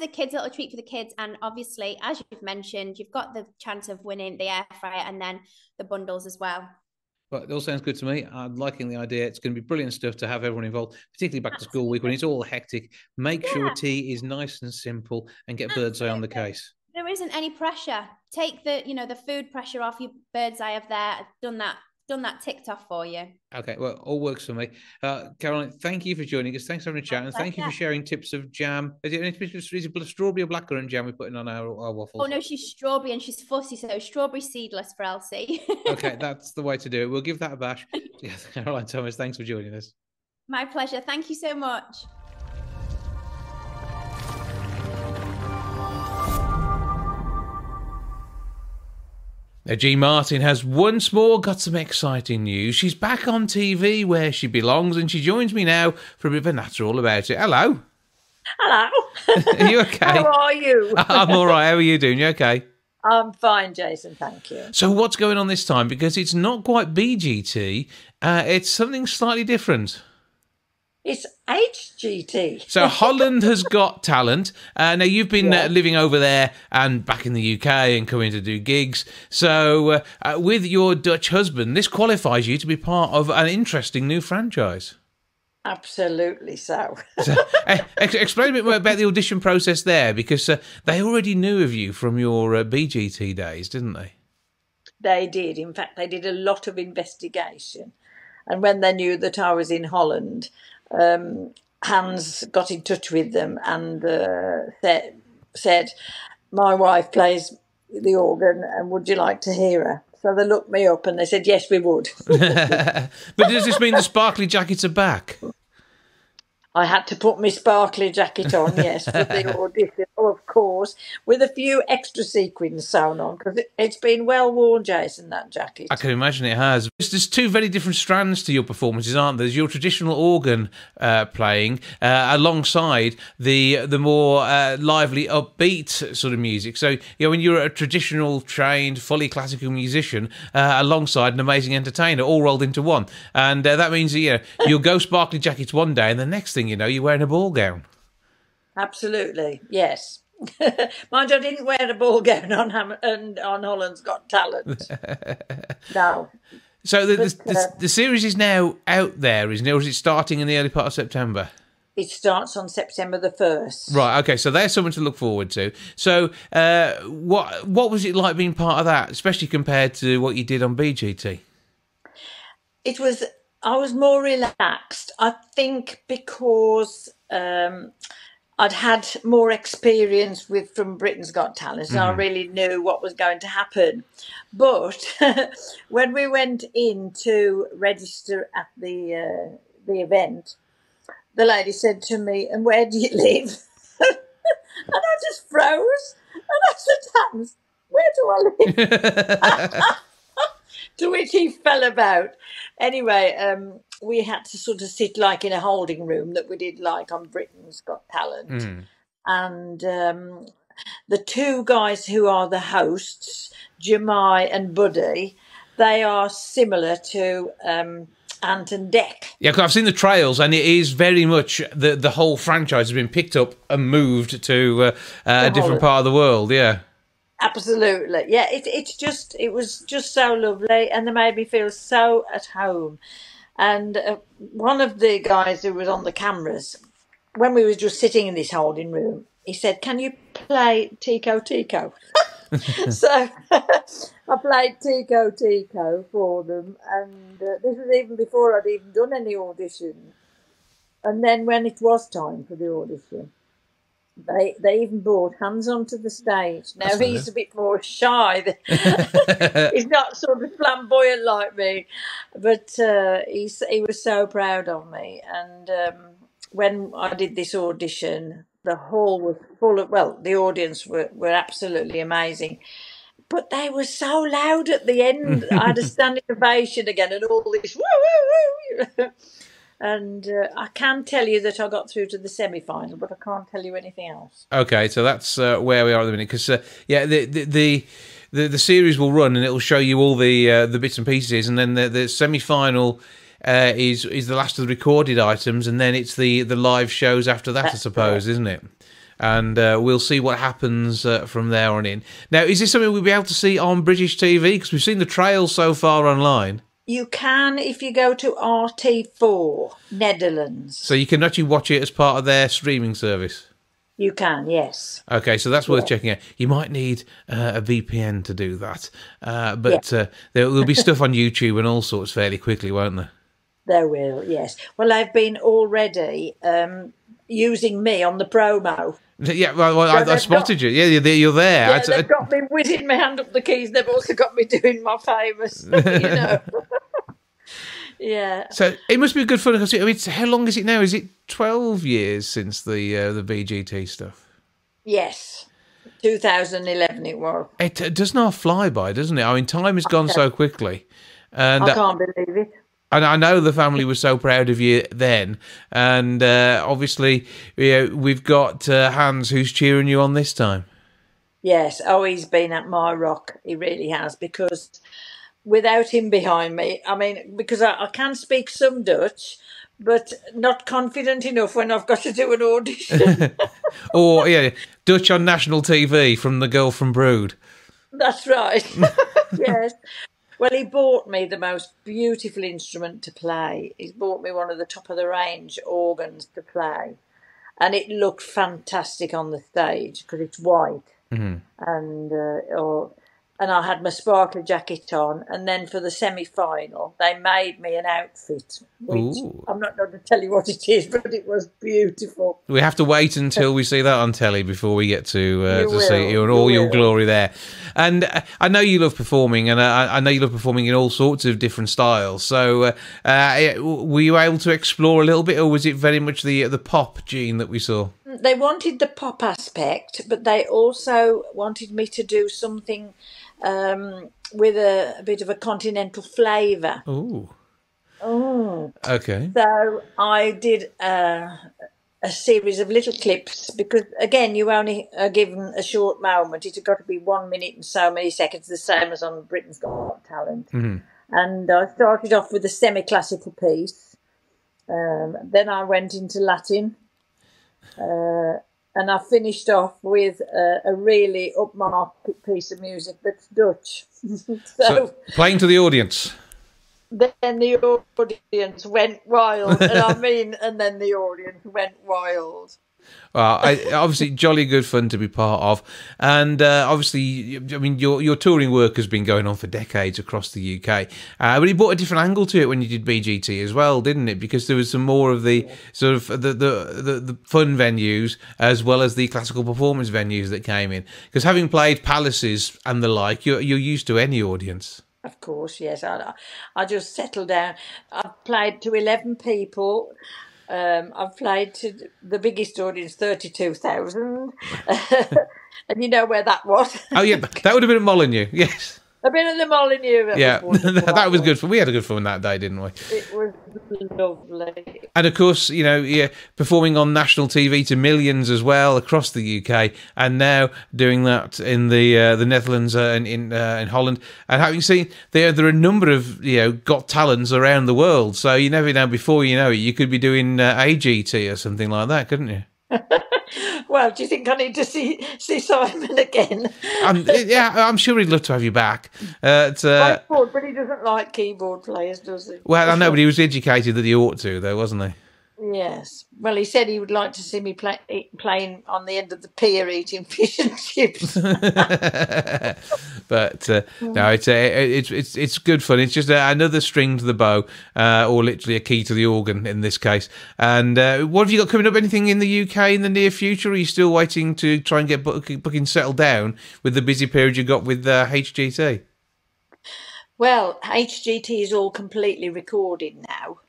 the kids, a little treat for the kids. And obviously, as you've mentioned, you've got the chance of winning the air fryer and then the bundles as well. Well, it all sounds good to me. I'm liking the idea. It's going to be brilliant stuff to have everyone involved, particularly back to school week when it's all hectic. Make sure tea is nice and simple, and get Birdseye on the case. There isn't any pressure. Take the food pressure off your Birdseye of there. Done that ticked off for you. Okay, well, all works for me. Caroline, thank you for joining us. Thanks for having a chat, and thank you for sharing tips of jam. Is it strawberry or blackcurrant jam we're putting on our waffles? Oh no, she's strawberry and she's fussy, so strawberry seedless for Elsie. Okay, that's the way to do it. We'll give that a bash. Caroline Thomas, thanks for joining us. My pleasure. Thank you so much. Now, Jean Martyn has once more got some exciting news. She's back on TV where she belongs, and she joins me now for a bit of a natter all about it. Hello. Hello. Are you okay? How are you? I'm all right. How are you doing? You okay? I'm fine, Jason. Thank you. So what's going on this time? Because it's not quite BGT. It's something slightly different. It's HGT. So Holland has got talent. Now you've been living over there and back in the UK and coming to do gigs. So with your Dutch husband, this qualifies you to be part of an interesting new franchise. Absolutely so. So, explain a bit more about the audition process there, because they already knew of you from your BGT days, didn't they? They did. In fact, they did a lot of investigation. And when they knew that I was in Holland, Hans got in touch with them and said, my wife plays the organ and would you like to hear her? So they looked me up and they said, yes, we would. But does this mean the sparkly jackets are back? I had to put my sparkly jacket on, yes, for the audition, of course, with a few extra sequins sewn on, because it's been well worn, Jason, that jacket. I can imagine it has. There's two very different strands to your performances, aren't there? There's your traditional organ playing alongside the more lively, upbeat sort of music. So, when you're a traditional, trained, fully classical musician alongside an amazing entertainer, all rolled into one. And that means that, you'll go sparkly jackets one day and the next thing you know, you're wearing a ball gown. Absolutely, yes. Mind you, I didn't wear a ball gown on Holland's Got Talent. No. So the series is now out there, isn't it? Or is it starting in the early part of September? It starts on September the 1st. Right, okay, so there's something to look forward to. So what was it like being part of that, especially compared to what you did on BGT? I was more relaxed, I think, because I'd had more experience from Britain's Got Talent, and I really knew what was going to happen. But when we went in to register at the event, the lady said to me, "And where do you live?" And I just froze, and I said, "Hans, where do I live?" To which he fell about. Anyway, we had to sort of sit like in a holding room that we did like on Britain's Got Talent. And the two guys who are the hosts, Jemai and Buddy, they are similar to Ant and Dec. Yeah, because I've seen the trails, and it is very much the whole franchise has been picked up and moved to a different part of the world, yeah. Absolutely, yeah. It was just so lovely, and they made me feel so at home. And one of the guys who was on the cameras, when we were just sitting in this holding room, he said, "Can you play Tico Tico?" So I played Tico Tico for them, and this was even before I'd even done any audition. And then when it was time for the audition, they even brought Hans onto the stage. Now, he's a bit more shy. He's not sort of flamboyant like me, but he was so proud of me. And when I did this audition, the hall was full of, the audience were absolutely amazing. But they were so loud at the end. I had a standing ovation again and all this, woo, woo, woo. And I can tell you that I got through to the semi-final, but I can't tell you anything else. Okay, so that's where we are at the minute. Because the series will run and it will show you all the bits and pieces, and then the semi-final is the last of the recorded items, and then it's the live shows after that, I suppose, isn't it? And we'll see what happens from there on in. Now, is this something we'll be able to see on British TV? Because we've seen the trails so far online. You can if you go to RT4, Netherlands. So you can actually watch it as part of their streaming service? You can, yes. Okay, so that's worth checking out. You might need a VPN to do that. But there'll be stuff on YouTube and all sorts fairly quickly, won't there? There will, yes. Well, I've been already using me on the promo. Yeah, well I spotted you. Yeah, you're there. Yeah, they've got me whizzing my hand up the keys. They've also got me doing my famous, Yeah. So it must be good fun. I mean, how long is it now? Is it 12 years since the BGT stuff? Yes. 2011 it was. It does not fly by, doesn't it? I mean, time has gone so quickly. And I can't believe it. And I know the family was so proud of you then. And obviously, we've got Hans who's cheering you on this time. Yes. Oh, he's been at my rock. He really has. Because without him behind me, I mean, because I can speak some Dutch, but not confident enough when I've got to do an audition. Or, yeah, Dutch on national TV from The Girl from Brood. That's right. Yes. Well, he bought me the most beautiful instrument to play. He's bought me one of the top of the range organs to play. And it looked fantastic on the stage because it's white. Mm-hmm. And I had my sparkly jacket on. And then for the semi-final, they made me an outfit, which I'm not going to tell you what it is, but it was beautiful. We have to wait until we see that on telly before we get to see you in all your glory there. And I know you love performing, and I know you love performing in all sorts of different styles. So were you able to explore a little bit, or was it very much the pop Jean that we saw? They wanted the pop aspect, but they also wanted me to do something with a bit of a continental flavour. Ooh. Oh. Okay. So I did a series of little clips because, again, you only are given a short moment. It's got to be 1 minute and so many seconds, the same as on Britain's Got Talent. Mm-hmm. And I started off with a semi-classical piece. Then I went into Latin. And I finished off with a really upmarket piece of music that's Dutch. so playing to the audience. Then the audience went wild, and then the audience went wild. Well, obviously, jolly good fun to be part of, and obviously, I mean, your touring work has been going on for decades across the UK. But it brought a different angle to it when you did BGT as well, didn't it? Because there was some more of the sort of the fun venues as well as the classical performance venues that came in. Because having played palaces and the like, you're used to any audience. Of course, yes. I just settled down. I've played to 11 people. I've played to the biggest audience, 32,000. And you know where that was? Oh, yeah, that would have been at Molyneux, yes. I've been at the Molyneux. Yeah, that was good fun. We had a good fun that day, didn't we? It was lovely. And of course, you know, you're performing on national TV to millions as well across the UK, and now doing that in the Netherlands and in Holland. And having seen there are a number of Got Talents around the world, so you never know. Before you know it, you could be doing AGT or something like that, couldn't you? Well, do you think I need to see Simon again? Yeah, I'm sure he'd love to have you back. But he doesn't like keyboard players, does he? Well, I know, but he was educated that he ought to, though, wasn't he? Yes. Well, he said he would like to see me playing on the end of the pier eating fish and chips. But no, it's good fun. It's just another string to the bow, or literally a key to the organ in this case. And what have you got coming up? Anything in the UK in the near future? Or are you still waiting to try and get booking settled down with the busy period you got with HGT? Well, HGT is all completely recorded now.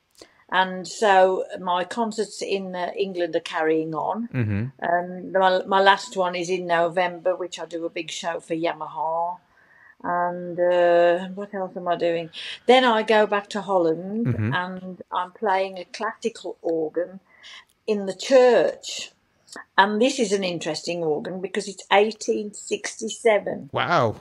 And so my concerts in England are carrying on. Mm-hmm. And my last one is in November, which I do a big show for Yamaha. And what else am I doing? Then I go back to Holland, mm-hmm. and I'm playing a classical organ in the church. And this is an interesting organ because it's 1867. Wow.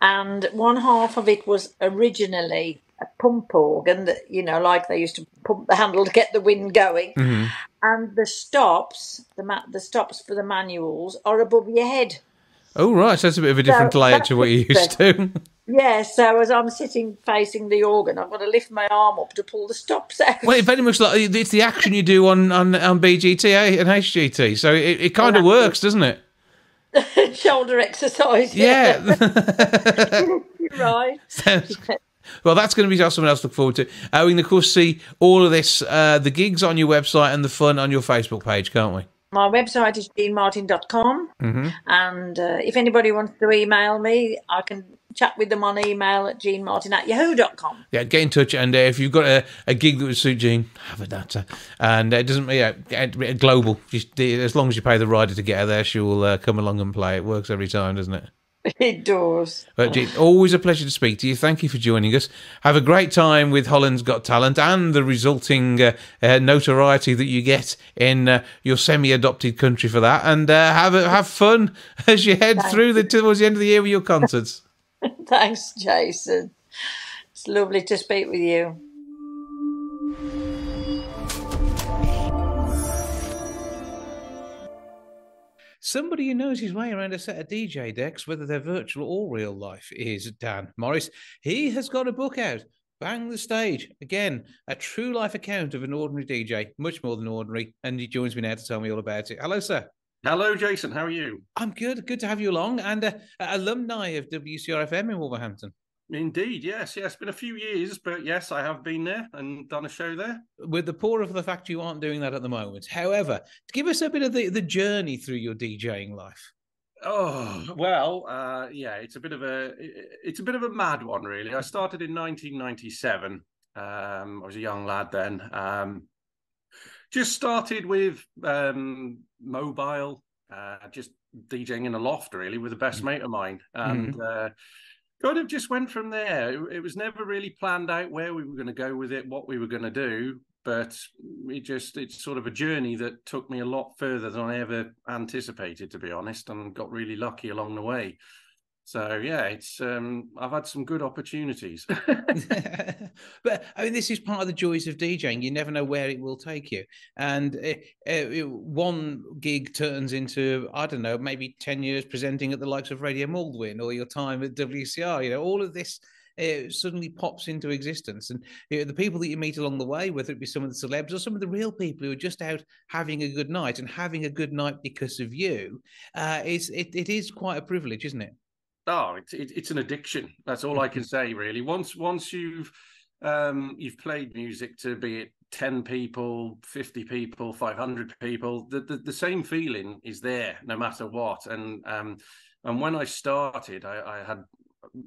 And one half of it was originally a pump organ that, like they used to pump the handle to get the wind going. Mm-hmm. And the stops, the stops for the manuals are above your head. Oh, right. So that's a bit of a different layout to what you used to. Yeah, so as I'm sitting facing the organ, I've got to lift my arm up to pull the stops out. Well, it's very much like it's the action you do on BGT and HGT. So it kind of works, doesn't it? Shoulder exercise. Yeah. You're right. Well, that's going to be something else to look forward to. We can, of course, see all of this, the gigs on your website and the fun on your Facebook page, can't we? My website is jeanmartyn.com. Mm-hmm. And if anybody wants to email me, I can chat with them on email at jeanmartyn@yahoo.com. Yeah, get in touch. And if you've got a gig that would suit Jean, have a data. And it doesn't, global. Just, as long as you pay the rider to get her there, she will come along and play. It works every time, doesn't it? It does. But Jean, always a pleasure to speak to you. Thank you for joining us. Have a great time with Holland's Got Talent and the resulting notoriety that you get in your semi-adopted country for that. And have fun as you head towards the end of the year with your concerts. Thanks, Jason. It's lovely to speak with you. Somebody who knows his way around a set of DJ decks, whether they're virtual or real life, is Dan Morris. He has got a book out, Bang the Stage. Again, a true life account of an ordinary DJ, much more than ordinary. And he joins me now to tell me all about it. Hello, sir. Hello, Jason. How are you? I'm good. Good to have you along. And alumni of WCRFM in Wolverhampton. Indeed, yes. It's been a few years, but yes, I have been there and done a show there. With the poor of the fact you aren't doing that at the moment. However, give us a bit of the journey through your DJing life. Oh, well, yeah, it's a bit of a mad one, really. I started in 1997. I was a young lad then. Just started with mobile, just DJing in a loft, really, with a best mate of mine. And kind of just went from there. It was never really planned out where we were going to go with it, what we were going to do, but it's sort of a journey that took me a lot further than I ever anticipated, to be honest, and got really lucky along the way. So yeah, it's I've had some good opportunities. But I mean, this is part of the joys of DJing. You never know where it will take you. And one gig turns into, I don't know, maybe 10 years presenting at the likes of Radio Maldwyn, or your time at WCR. You know, all of this suddenly pops into existence. And the people that you meet along the way, whether it be some of the celebs or some of the real people who are just out having a good night and having a good night because of you, it is quite a privilege, isn't it? Oh, it's an addiction. That's all I can say, really. Once you've played music to, be it 10 people, 50 people, 500 people, the same feeling is there no matter what. And when I started, I had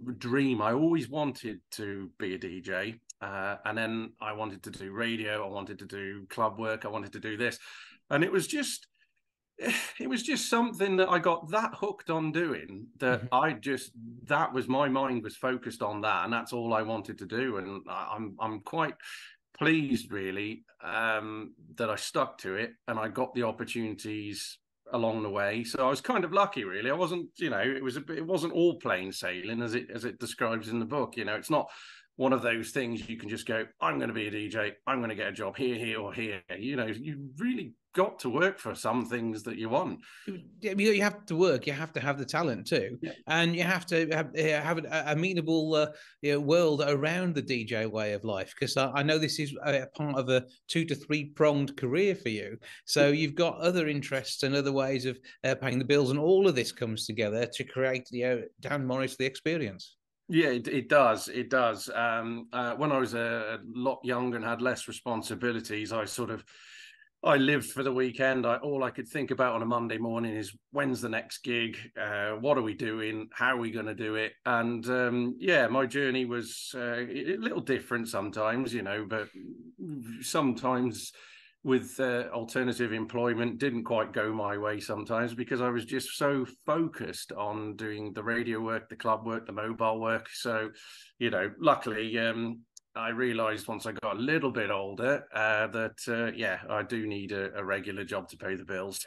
a dream. I always wanted to be a DJ, and then I wanted to do radio. I wanted to do club work. I wanted to do this, and it was just something that I got that hooked on doing that that was my mind was focused on that, and that's all I wanted to do. And I'm quite pleased, really, that I stuck to it and I got the opportunities along the way. So I was kind of lucky, really. I wasn't, it wasn't all plain sailing as it describes in the book. It's not one of those things you can just go, I'm going to be a DJ, I'm going to get a job here or here. You really got to work for some things that you want. You have to work, you have to have the talent too, and you have to have an amenable world around the DJ way of life, because I know this is a part of a 2 to 3 pronged career for you, so you've got other interests and other ways of paying the bills, and all of this comes together to create Dan Morris the experience. Yeah, it does. It does. When I was a lot younger and had less responsibilities, I lived for the weekend. All I could think about on a Monday morning is, when's the next gig? What are we doing? How are we going to do it? And my journey was a little different sometimes, but sometimes with alternative employment didn't quite go my way sometimes, because I was just so focused on doing the radio work, the club work, the mobile work. So, luckily, I realized once I got a little bit older that I do need a regular job to pay the bills.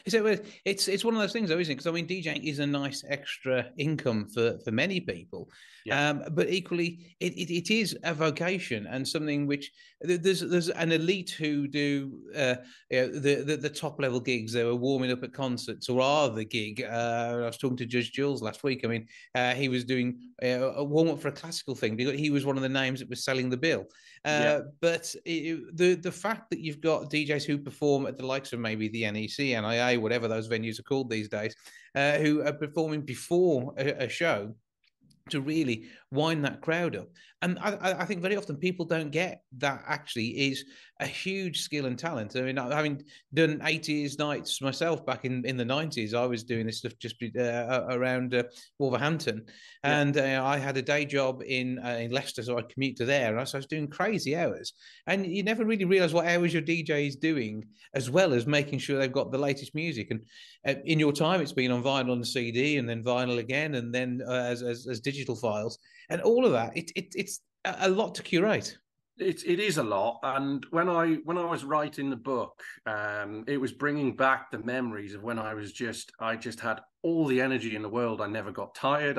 So it's one of those things, though, isn't it? Because I mean, DJing is a nice extra income for many people, but equally it is a vocation and something which there's an elite who do the top level gigs. They were warming up at concerts or are the gig. I was talking to Judge Jules last week. I mean, he was doing a warm up for a classical thing because he was one of the names that was selling the bill. But the fact that you've got DJs who perform at the likes of maybe the NEC, NIA, whatever those venues are called these days, who are performing before a show to really wind that crowd up. And I think very often people don't get that actually is a huge skill and talent. I mean, having done 80s nights myself back in the 90s, I was doing this stuff just around Wolverhampton. And I had a day job in Leicester, so I'd commute to there. And so I was doing crazy hours. And you never really realise what hours your DJ is doing, as well as making sure they've got the latest music. And in your time, it's been on vinyl and CD, and then vinyl again, and then as digital files. And all of that, it's a lot to curate. It is a lot, and when I was writing the book, it was bringing back the memories of when I just had all the energy in the world. I never got tired.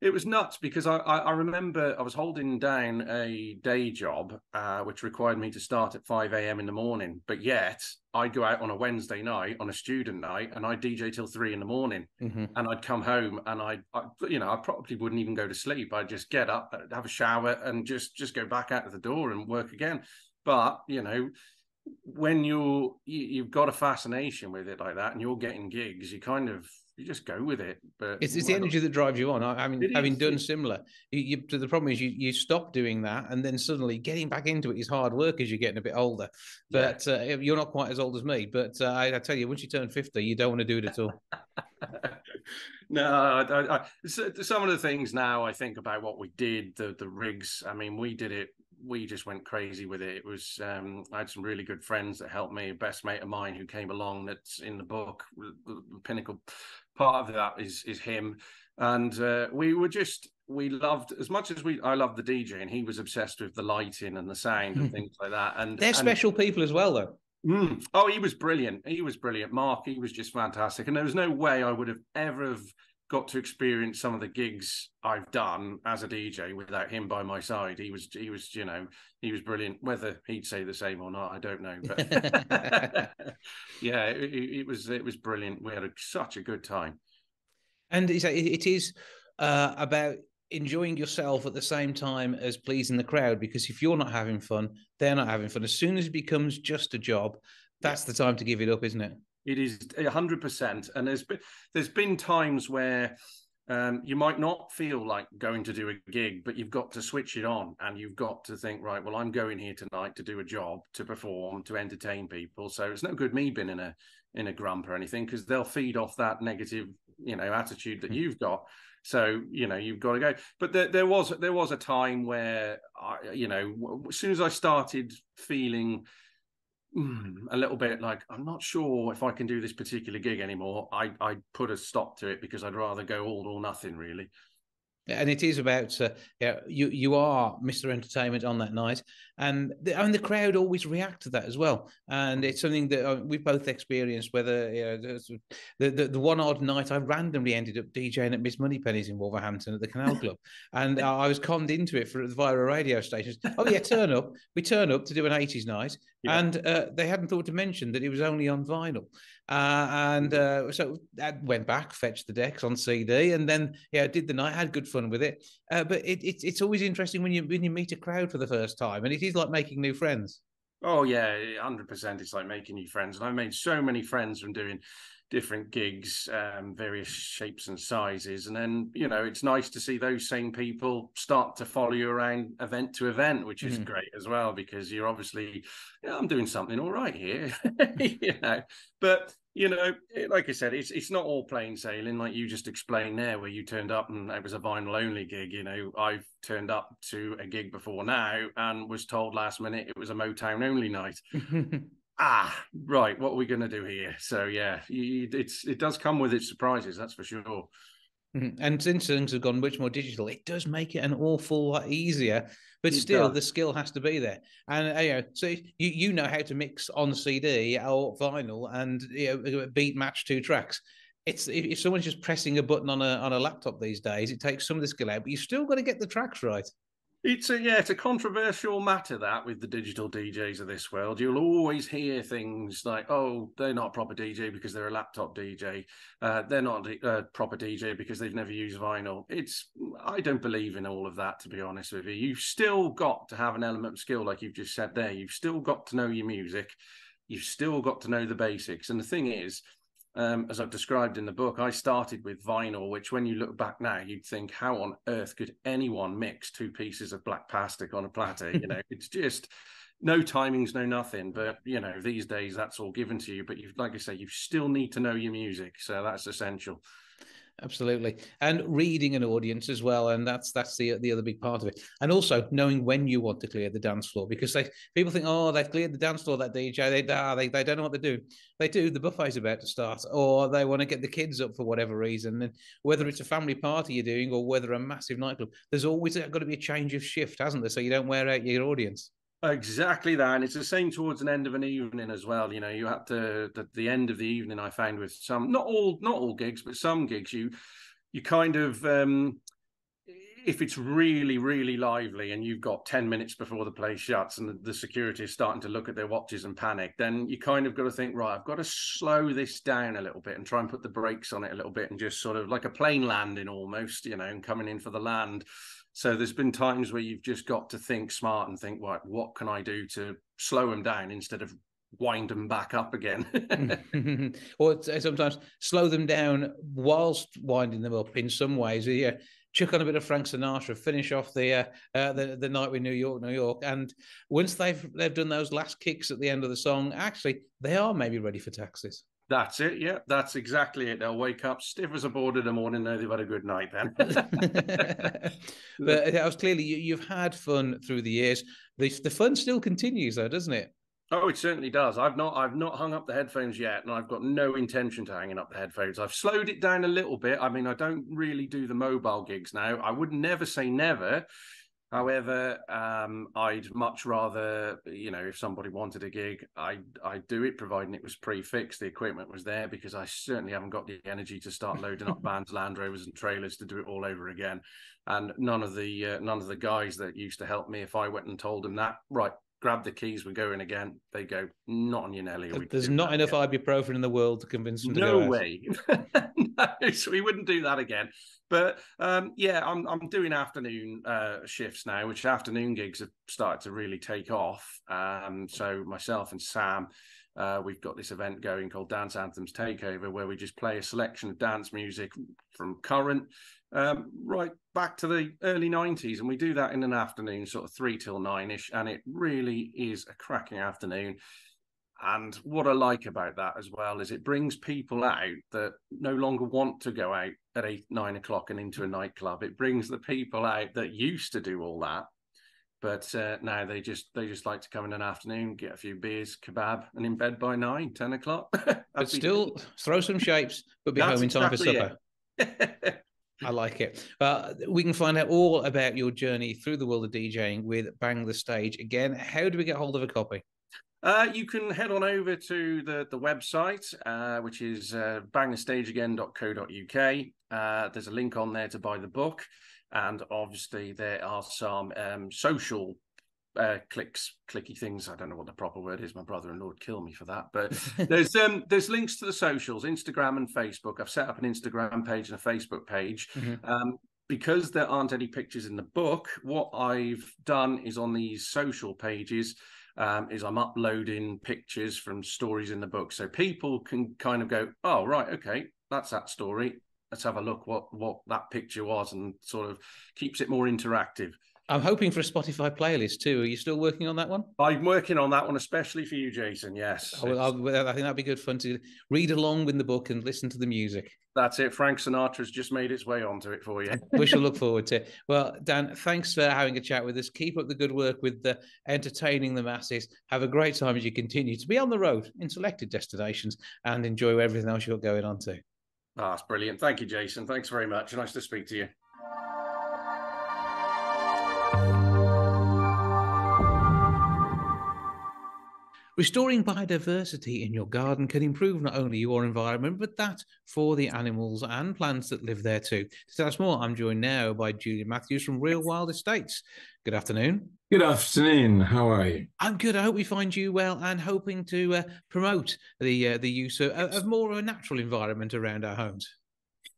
It was nuts because I remember I was holding down a day job, which required me to start at 5 a.m. in the morning. But yet I'd go out on a Wednesday night, on a student night, and I'd DJ till 3 in the morning. Mm-hmm. And I'd come home and I probably wouldn't even go to sleep. I'd just get up, have a shower, and just go back out of the door and work again. But, when you've got a fascination with it like that and you're getting gigs, you just go with it. But it's the energy that drives you on. I mean, having done similar, the problem is you stop doing that, and then suddenly getting back into it is hard work as you're getting a bit older. But you're not quite as old as me. But I tell you, once you turn 50, you don't want to do it at all. No, some of the things now I think about what we did, the rigs. I mean, we did it. We just went crazy with it. It was I had some really good friends that helped me. A best mate of mine who came along, that's in the book. The pinnacle part of that is him, and we loved, as much as I loved the DJ, and he was obsessed with the lighting and the sound and things like that. And they're special people as well, though. Oh, he was brilliant. Mark, he was just fantastic, and there was no way I would have ever got to experience some of the gigs I've done as a DJ without him by my side. He was brilliant. Whether he'd say the same or not, I don't know. But yeah, it was brilliant. We had such a good time. And it is about enjoying yourself at the same time as pleasing the crowd, because if you're not having fun, they're not having fun. As soon as it becomes just a job, that's the time to give it up, isn't it? It is 100%. And there's been times where you might not feel like going to do a gig, but you've got to switch it on, and you've got to think, right, well, I'm going here tonight to do a job, to perform, to entertain people. So it's no good me being in a grump or anything, because they'll feed off that negative, attitude that you've got. So, you've got to go. But there was a time where, as soon as I started feeling a little bit like, I'm not sure if I can do this particular gig anymore, I put a stop to it, because I'd rather go all or nothing, really. And it is about you are Mr. Entertainment on that night, and the crowd always react to that as well. And it's something that we've both experienced. Whether the one odd night I randomly ended up DJing at Miss Moneypenny's in Wolverhampton at the Canal Club, and I was conned into it via a radio station. Oh yeah, turn up. We turn up to do an 80s night, and they hadn't thought to mention that it was only on vinyl. So I went back, fetched the decks on CD, and then did the night, had good fun with it. But it's always interesting when you meet a crowd for the first time, and it is like making new friends. Oh yeah, 100%. It's like making new friends, and I made so many friends from doing different gigs, various shapes and sizes. And then, it's nice to see those same people start to follow you around event to event, which is great as well, because you're obviously, I'm doing something all right here, But, like I said, it's not all plain sailing, like you just explained there, where you turned up and it was a vinyl only gig. I've turned up to a gig before now and was told last minute it was a Motown only night. Right, what are we going to do here? So yeah, it does come with its surprises, that's for sure. And since things have gone much more digital, it does make it an awful lot easier, but still the skill has to be there. And so you know how to mix on CD or vinyl and beat match two tracks. It's if someone's just pressing a button on a laptop these days, it takes some of the skill out, but you've still got to get the tracks right. It's a controversial matter, that, with the digital DJs of this world. You'll always hear things like, oh, they're not a proper DJ because they're a laptop DJ. They're not a proper DJ because they've never used vinyl. I don't believe in all of that, to be honest with you. You've still got to have an element of skill, like you've just said there. You've still got to know your music. You've still got to know the basics. And the thing is, as I've described in the book, I started with vinyl, which when you look back now, you'd think, how on earth could anyone mix two pieces of black plastic on a platter? It's just no timings, no nothing. But, these days that's all given to you. But like I say, you still need to know your music. So that's essential. Absolutely. And reading an audience as well. And that's the other big part of it. And also knowing when you want to clear the dance floor, because people think, oh, they've cleared the dance floor, that DJ, they don't know what they're doing. They do. The buffet's about to start, or they want to get the kids up for whatever reason. And whether it's a family party you're doing or whether a massive nightclub, there's always got to be a change of shift, hasn't there? So you don't wear out your audience. Exactly that. And it's the same towards an end of an evening as well. You have to, at the end of the evening, I found with some, not all gigs, but some gigs, you kind of, if it's really, really lively and you've got 10 minutes before the place shuts and the security is starting to look at their watches and panic, then you kind of got to think, right, I've got to slow this down a little bit and try and put the brakes on it a little bit and just sort of like a plane landing almost, you know, and coming in for the land. So there's been times where you've just got to think smart and think, right, what can I do to slow them down instead of wind them back up again? Or sometimes slow them down whilst winding them up in some ways. Yeah, chuck on a bit of Frank Sinatra, finish off the night with New York, and once they've done those last kicks at the end of the song, actually they are maybe ready for taxis. That's it. Yeah, that's exactly it. They'll wake up stiff as a board in the morning, know they've had a good night then. But that was clearly you've had fun through the years. The fun still continues, though, doesn't it? Oh, it certainly does. I've not hung up the headphones yet, and I've got no intention to hanging up the headphones. I've slowed it down a little bit. I mean, I don't really do the mobile gigs now. I would never say never. However, I'd much rather, you know, if somebody wanted a gig, I'd do it, providing it was pre-fixed, the equipment was there, because I certainly haven't got the energy to start loading up vans, Land Rovers and trailers to do it all over again. And none of the guys that used to help me, if I went and told them that, right, grab the keys, we're going again, they go, not on your Nelly. There's not enough ibuprofen in the world to convince them to no go way. No, so we wouldn't do that again. But yeah, I'm doing afternoon shifts now, which afternoon gigs have started to really take off. So myself and Sam, we've got this event going called Dance Anthems Takeover, where we just play a selection of dance music from current right back to the early 90s, and we do that in an afternoon, sort of 3 till 9ish, and it really is a cracking afternoon. And what I like about that as well is it brings people out that no longer want to go out at 8, 9 o'clock and into a nightclub. It brings the people out that used to do all that, but now they just like to come in an afternoon, get a few beers, kebab, and in bed by 9, 10 o'clock. But still throw some shapes, but be home in time for supper. I like it. We can find out all about your journey through the world of DJing with Bang the Stage. Again, how do we get hold of a copy? You can head on over to the website, which is bangthestageagain.co.uk. There's a link on there to buy the book. And obviously there are some social clicky things. I don't know what the proper word is. My brother-in-law would kill me for that. But there's links to the socials, Instagram and Facebook. I've set up an Instagram page and a Facebook page. Mm-hmm. Because there aren't any pictures in the book, what I've done is on these social pages is I'm uploading pictures from stories in the book. So people can kind of go, oh, right, okay, that's that story. Let's have a look what that picture was, and sort of keeps it more interactive. I'm hoping for a Spotify playlist too. Are you still working on that one? I'm working on that one, especially for you, Jason. Yes. I think that'd be good fun to read along with the book and listen to the music. That's it. Frank Sinatra's just made its way onto it for you. We shall look forward to it. Well, Dan, thanks for having a chat with us. Keep up the good work with the entertaining the masses. Have a great time as you continue to be on the road in selected destinations and enjoy everything else you've got going on too. Oh, that's brilliant. Thank you, Jason. Thanks very much. Nice to speak to you. Restoring biodiversity in your garden can improve not only your environment, but that for the animals and plants that live there too. To tell us more, I'm joined now by Julian Matthews from Real Wild Estates. Good afternoon. Good afternoon. How are you? I'm good. I hope we find you well, and hoping to promote the use of more of a natural environment around our homes.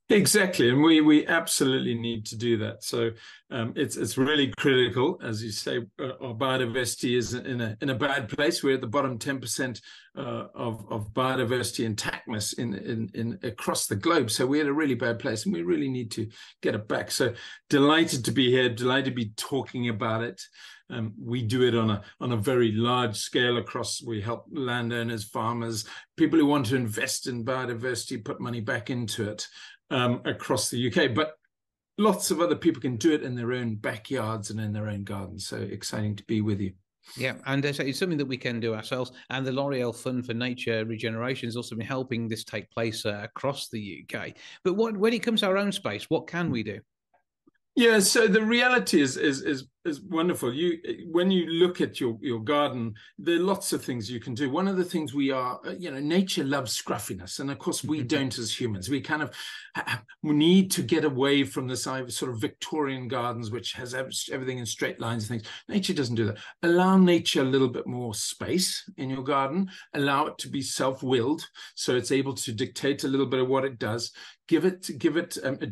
Exactly, and we absolutely need to do that. So it's really critical, as you say. Our biodiversity is in a bad place. We're at the bottom 10% of biodiversity intactness in across the globe. So we're at a really bad place, and we really need to get it back. So delighted to be here. Delighted to be talking about it. We do it on a very large scale across. We help landowners, farmers, people who want to invest in biodiversity, put money back into it. Across the UK, but lots of other people can do it in their own backyards and in their own gardens. So exciting to be with you. Yeah, and it's something that we can do ourselves. And the L'Oreal Fund for Nature Regeneration has also been helping this take place across the UK. But when it comes to our own space, what can we do? Yeah, so the reality is is wonderful. When you look at your garden, there are lots of things you can do. One of the things nature loves scruffiness, and of course we don't as humans. We kind of we need to get away from this sort of Victorian gardens, which has everything in straight lines and things. Nature doesn't do that. Allow nature a little bit more space in your garden. Allow it to be self-willed, so it's able to dictate a little bit of what it does. Give it.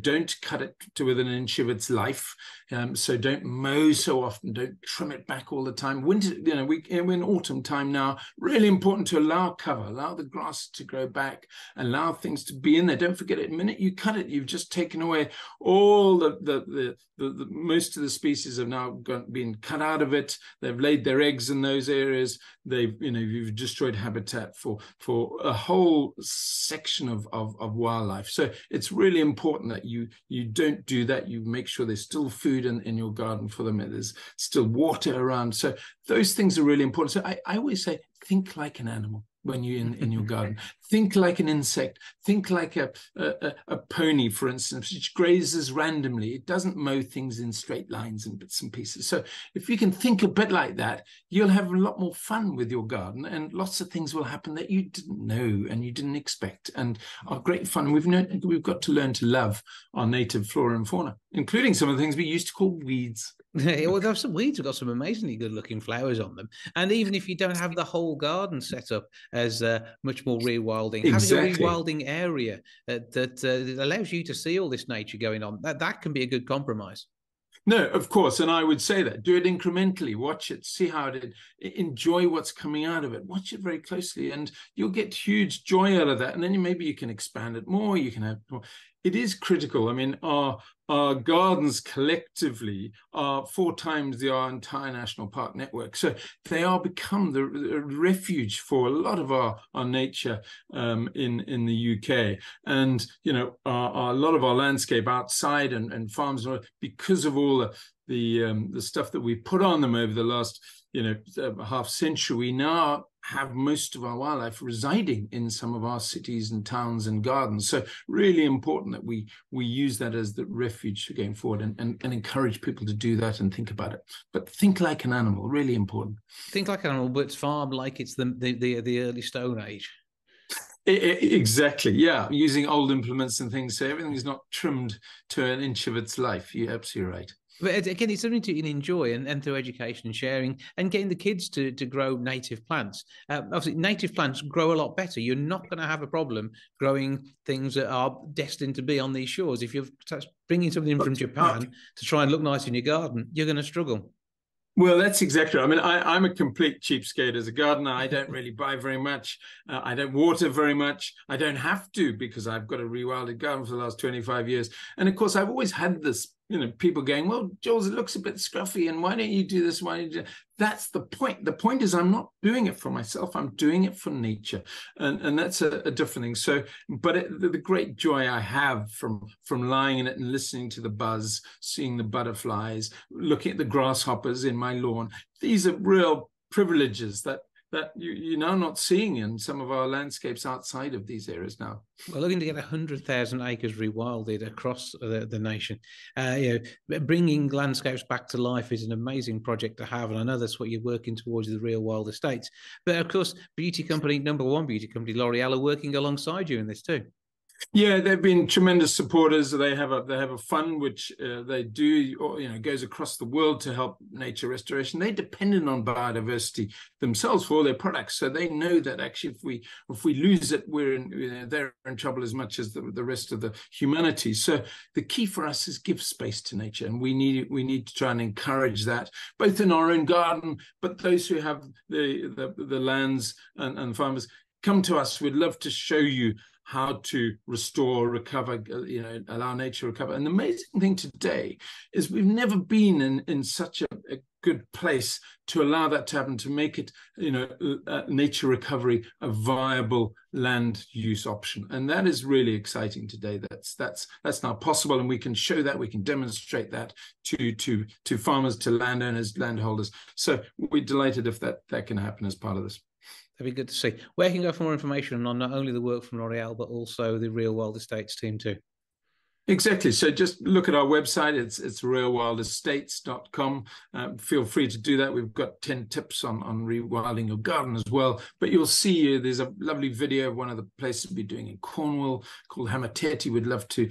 Don't cut it to within an inch of its life. So don't mow so often. Don't trim it back all the time. Winter, we're in autumn time now. Really important to allow cover, allow the grass to grow back, allow things to be in there. Don't forget it. The minute you cut it, you've just taken away all the most of the species have now been cut out of it. They've laid their eggs in those areas. You've destroyed habitat for a whole section of wildlife. So it's really important that you don't do that. You make sure there's still food in your garden for them. There's still water around. So those things are really important. So I always say, think like an animal when you're in your garden. Think like an insect. Think like a pony, for instance, which grazes randomly. It doesn't mow things in straight lines and bits and pieces. So if you can think a bit like that, you'll have a lot more fun with your garden, and lots of things will happen that you didn't know and you didn't expect, and are great fun. We've got to learn to love our native flora and fauna, including some of the things we used to call weeds. Well, there's some weeds have got some amazingly good-looking flowers on them, and even if you don't have the whole garden set up as much more rewilding, exactly. having a rewilding area that allows you to see all this nature going on, that can be a good compromise. No, of course, and I would say that. Do it incrementally. Watch it, see how enjoy what's coming out of it. Watch it very closely, and you'll get huge joy out of that. And then maybe you can expand it more. You can have more. It is critical. I mean, our gardens collectively are 4 times our entire national park network. So they are become the refuge for a lot of our nature in the UK. And, a lot of our landscape outside and farms, because of all the stuff that we put on them over the last, half century, we now have most of our wildlife residing in some of our cities and towns and gardens. So really important that we use that as the refuge going forward, and encourage people to do that and think about it. But think like an animal, really important. Think like an animal, but farm like it's the early Stone Age. Exactly, yeah. Using old implements and things, so everything is not trimmed to an inch of its life. You're absolutely right. But again, it's something to enjoy, and through education and sharing and getting the kids to grow native plants. Obviously, native plants grow a lot better. You're not going to have a problem growing things that are destined to be on these shores. If you're bringing something in from Japan to try and look nice in your garden, you're going to struggle. Well, that's exactly right. I mean, I'm a complete cheapskate as a gardener. I don't really buy very much. I don't water very much. I don't have to, because I've got a rewilded garden for the last 25 years. And of course, I've always had this, people going, well, Jules, it looks a bit scruffy, and why don't you do this? Why don't you do that? That's the point. The point is, I'm not doing it for myself. I'm doing it for nature. And that's a different thing. So, but the great joy I have from lying in it and listening to the buzz, seeing the butterflies, looking at the grasshoppers in my lawn, these are real privileges that you're now not seeing in some of our landscapes outside of these areas now. We're looking to get 100,000 acres rewilded across the nation. Bringing landscapes back to life is an amazing project to have, and I know that's what you're working towards, the Real Wild Estates. But of course, number one beauty company, L'Oreal, are working alongside you in this too. Yeah, they've been tremendous supporters. They have a fund which they do, goes across the world to help nature restoration. They're dependent on biodiversity themselves for all their products, so they know that actually if we lose it, they're in trouble as much as the rest of the humanity. So the key for us is give space to nature, and we need to try and encourage that, both in our own garden, but those who have the lands and farmers, come to us. We'd love to show you how to restore, recover, allow nature to recover. And the amazing thing today is we've never been in such a good place to allow that to happen, to make it, nature recovery a viable land use option. And that is really exciting today. That's now possible, and we can show that, we can demonstrate that to farmers, to landowners, landholders. So we're delighted if that can happen as part of this. That'd be good to see. Where can you go for more information on not only the work from L'Oreal, but also the Real Wild Estates team too? Exactly. So just look at our website. It's realwildestates.com. Feel free to do that. We've got 10 tips on rewilding your garden as well. But you'll see there's a lovely video of one of the places we're doing in Cornwall called Hamateti. We'd love to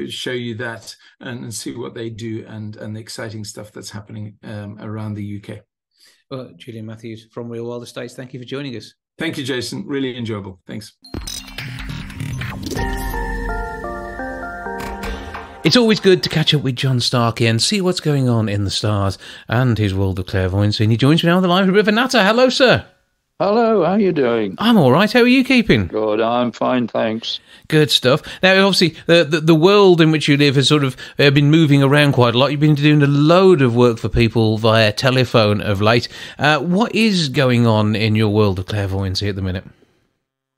show you that and see what they do and the exciting stuff that's happening around the UK. Well, Julian Matthews from Real Wild Estates, thank you for joining us. Thank you, Jason. Really enjoyable. Thanks. It's always good to catch up with John Starkey and see what's going on in the stars and his world of clairvoyance. And he joins me now on the line with River Natter. Hello, sir. Hello, how are you doing? I'm all right. How are you keeping? Good, I'm fine, thanks. Good stuff. Now, obviously, the world in which you live has sort of been moving around quite a lot. You've been doing a load of work for people via telephone of late. What is going on in your world of clairvoyancy at the minute?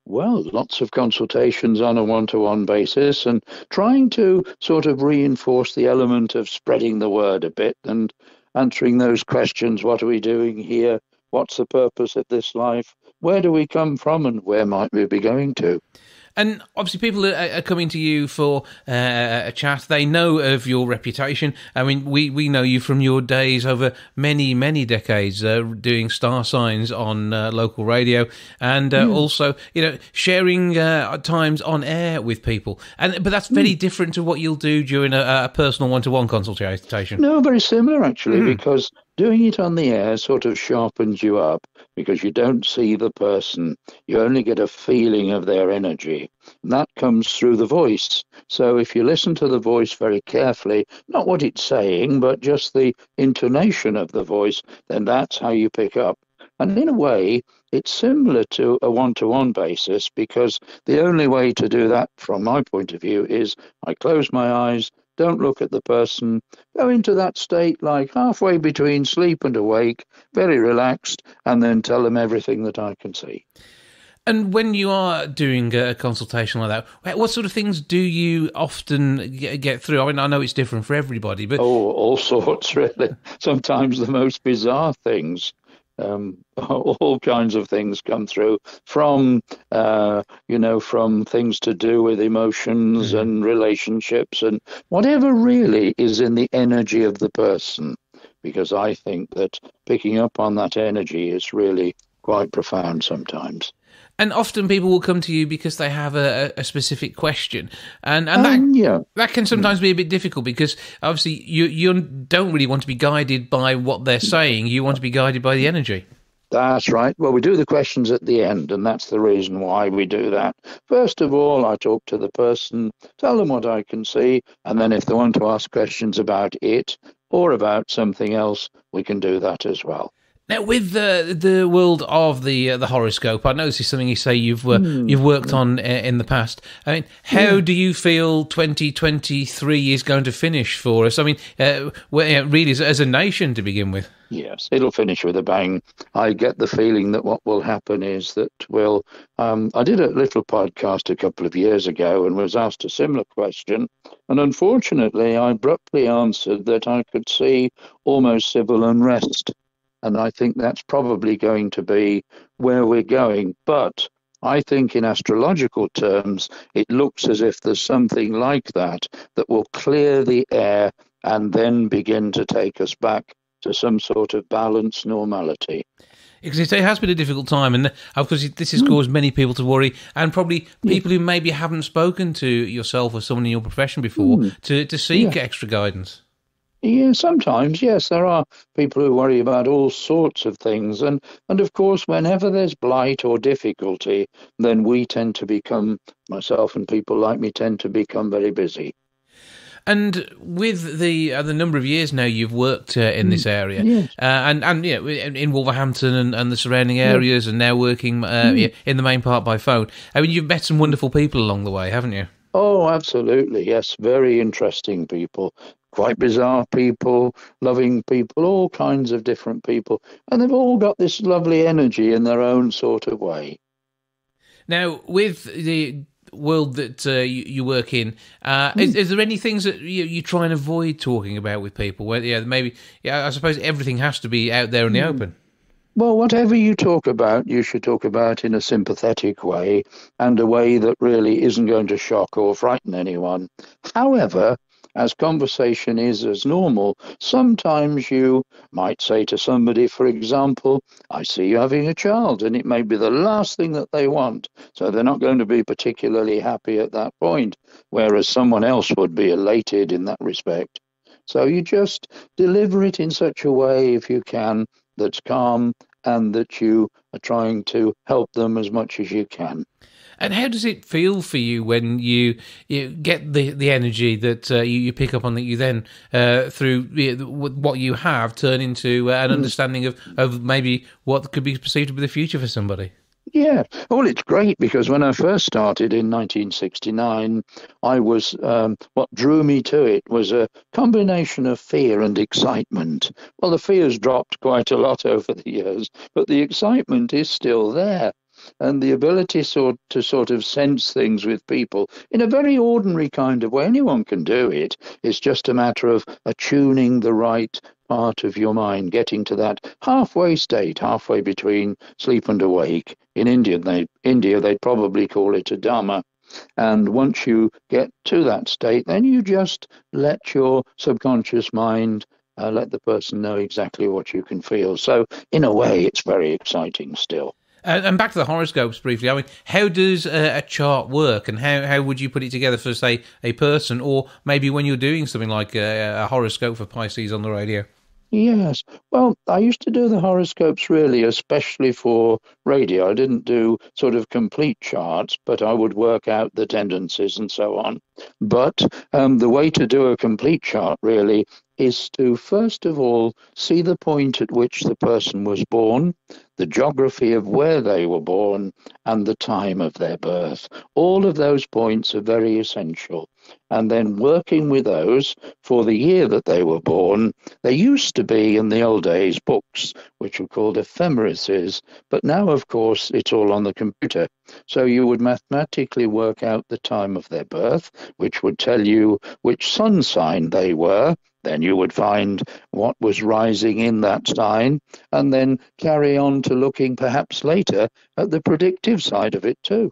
Well, lots of consultations on a one-to-one basis and trying to sort of reinforce the element of spreading the word a bit and answering those questions. What are we doing here? What's the purpose of this life? Where do we come from and where might we be going to? And obviously people are coming to you for a chat. They know of your reputation. I mean, we know you from your days over many, many decades doing star signs on local radio and also, sharing times on air with people. But that's very different to what you'll do during a personal one-to-one consultation. No, very similar, actually, because doing it on the air sort of sharpens you up because you don't see the person. You only get a feeling of their energy. And that comes through the voice. So if you listen to the voice very carefully, not what it's saying, but just the intonation of the voice, then that's how you pick up. And in a way, it's similar to a one-to-one basis because the only way to do that, from my point of view, is I close my eyes, don't look at the person, go into that state like halfway between sleep and awake, very relaxed, and then tell them everything that I can see. And when you are doing a consultation like that, what sort of things do you often get through? I mean, I know it's different for everybody, but... Oh, all sorts, really. Sometimes the most bizarre things. All kinds of things come through from things to do with emotions and relationships and whatever really is in the energy of the person, because I think that picking up on that energy is really quite profound sometimes. And often people will come to you because they have a specific question. And that can sometimes be a bit difficult because obviously you don't really want to be guided by what they're saying. You want to be guided by the energy. That's right. Well, we do the questions at the end, and that's the reason why we do that. First of all, I talk to the person, tell them what I can see, and then if they want to ask questions about it or about something else, we can do that as well. Now, with the world of the horoscope, I noticed something you say you've worked on in the past. I mean, how do you feel 2023 is going to finish for us? I mean, really, as a nation to begin with. Yes, it'll finish with a bang. I get the feeling that what will happen is that I did a little podcast a couple of years ago and was asked a similar question. And unfortunately, I abruptly answered that I could see almost civil unrest. And I think that's probably going to be where we're going. But I think in astrological terms, it looks as if there's something like that will clear the air and then begin to take us back to some sort of balanced normality. Because it has been a difficult time, and of course this has caused many people to worry, and probably people who maybe haven't spoken to yourself or someone in your profession before to seek extra guidance. Yeah, sometimes, yes, there are people who worry about all sorts of things. And of course, whenever there's blight or difficulty, then we tend to become, myself and people like me, tend to become very busy. And with the number of years now you've worked in this area, and in Wolverhampton and the surrounding areas, and now working in the main part by phone, I mean, you've met some wonderful people along the way, haven't you? Oh, absolutely, yes. Very interesting people. Quite bizarre people, loving people, all kinds of different people. And they've all got this lovely energy in their own sort of way. Now, with the world that you work in, is there any things that you try and avoid talking about with people? Where, maybe, I suppose everything has to be out there in the open. Well, whatever you talk about, you should talk about in a sympathetic way and a way that really isn't going to shock or frighten anyone. However, as conversation is as normal, sometimes you might say to somebody, for example, I see you having a child, and it may be the last thing that they want. So they're not going to be particularly happy at that point, whereas someone else would be elated in that respect. So you just deliver it in such a way, if you can, that's calm and that you are trying to help them as much as you can. And how does it feel for you when you get the energy that you pick up on, that you then, through what you have, turn into an understanding of maybe what could be perceived to be the future for somebody? Yeah, well, it's great because when I first started in 1969, I was what drew me to it was a combination of fear and excitement. Well, the fear's dropped quite a lot over the years, but the excitement is still there. And the ability to sort of sense things with people in a very ordinary kind of way. Anyone can do it. It's just a matter of attuning the right part of your mind, getting to that halfway state, halfway between sleep and awake. In India, they'd probably call it a dharma. And once you get to that state, then you just let your subconscious mind let the person know exactly what you can feel. So in a way, it's very exciting still. And back to the horoscopes briefly. I mean, how does a chart work, and how would you put it together for, say, a person, or maybe when you're doing something like a horoscope for Pisces on the radio? Yes. Well, I used to do the horoscopes really, especially for radio. I didn't do sort of complete charts, but I would work out the tendencies and so on. But the way to do a complete chart really is to, first of all, see the point at which the person was born, the geography of where they were born, and the time of their birth. All of those points are very essential. And then working with those for the year that they were born. There used to be, in the old days, books which were called ephemerises, but now, of course, it's all on the computer. So you would mathematically work out the time of their birth, which would tell you which sun sign they were. Then you would find what was rising in that sign, and then carry on to looking perhaps later at the predictive side of it too.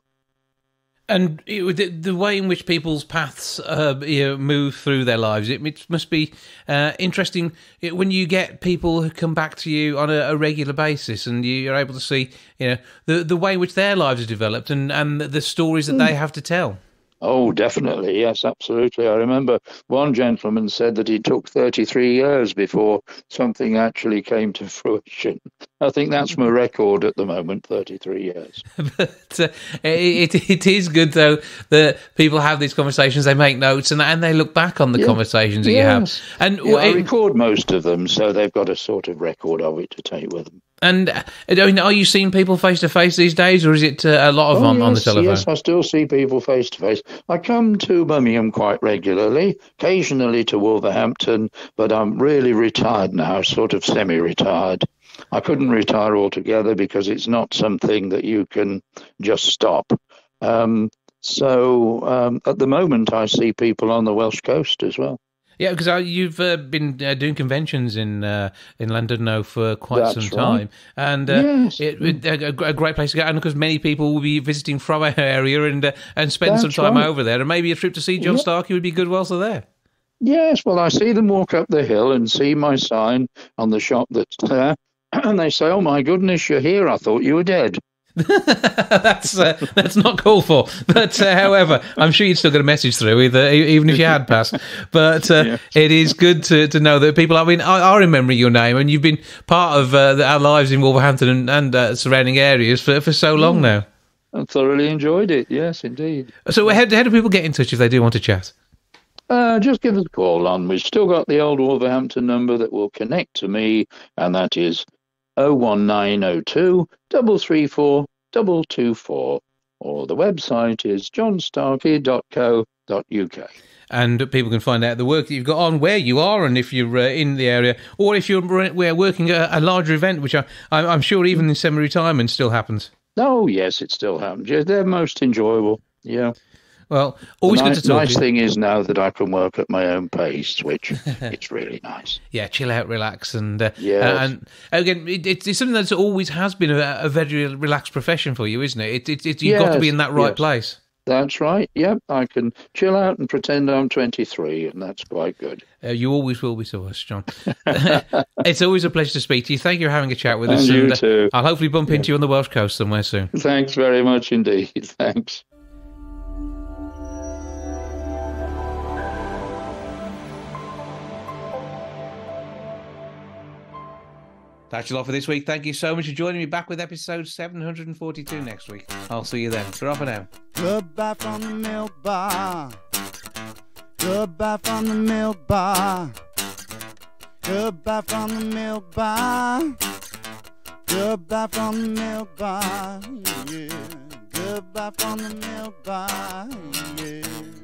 And the way in which people's paths move through their lives, it must be interesting when you get people who come back to you on a regular basis, and you're able to see, the way in which their lives are developed and the stories that they have to tell. Oh, definitely. Yes, absolutely. I remember one gentleman said that it took 33 years before something actually came to fruition. I think that's my record at the moment, 33 years. But it is good, though, that people have these conversations, they make notes, and they look back on the conversations that you have. And I record most of them, so they've got a sort of record of it to take with them. And are you seeing people face to face these days, or is it a lot of on the telephone? Yes, I still see people face to face. I come to Birmingham quite regularly, occasionally to Wolverhampton, but I'm really retired now, sort of semi-retired. I couldn't retire altogether because it's not something that you can just stop. So at the moment, I see people on the Welsh coast as well. Yeah, because you've been doing conventions in London now for quite some time, and yes. A great place to go. And because many people will be visiting from our area and spend some time over there, and maybe a trip to see John Starkey would be good whilst they're there. Yes, well, I see them walk up the hill and see my sign on the shop that's there, and they say, "Oh my goodness, you're here! I thought you were dead." That's not called for, but however, I'm sure you'd still get a message through, even if you had passed. But it is good to know that people. I mean, I remember your name, and you've been part of our lives in Wolverhampton and surrounding areas for so long now. I thoroughly enjoyed it. Yes, indeed. So, how do people get in touch if they do want to chat? Just give us a call on. We've still got the old Wolverhampton number that will connect to me, and that is 01902 334 224, or the website is johnstarkey.co.uk. And people can find out the work that you've got on, where you are, and if you're in the area, or if we're working a larger event, which I'm sure even in semi-retirement still happens. Oh, yes, it still happens. Yeah, they're most enjoyable, yeah. Well, always good to talk Nice to you. thing is now that I can work at my own pace, which it's really nice. Yeah, chill out, relax, and Yes. and again, it's something that's always has been a very relaxed profession for you, isn't it? You've got to be in that right place. That's right. Yep, I can chill out and pretend I'm 23, and that's quite good. You always will be to us, John. It's always a pleasure to speak to you. Thank you for having a chat with And us. you too. I'll hopefully bump into you on the Welsh coast somewhere soon. Thanks very much indeed. Thanks. That's all for this week. Thank you so much for joining me. Back with episode 742 next week. I'll see you then. Ta-ra for now. Goodbye from the milk bar. Goodbye from the milk bar. Goodbye from the milk bar. Goodbye from the milk bar. Yeah. Goodbye from the milk bar. Yeah.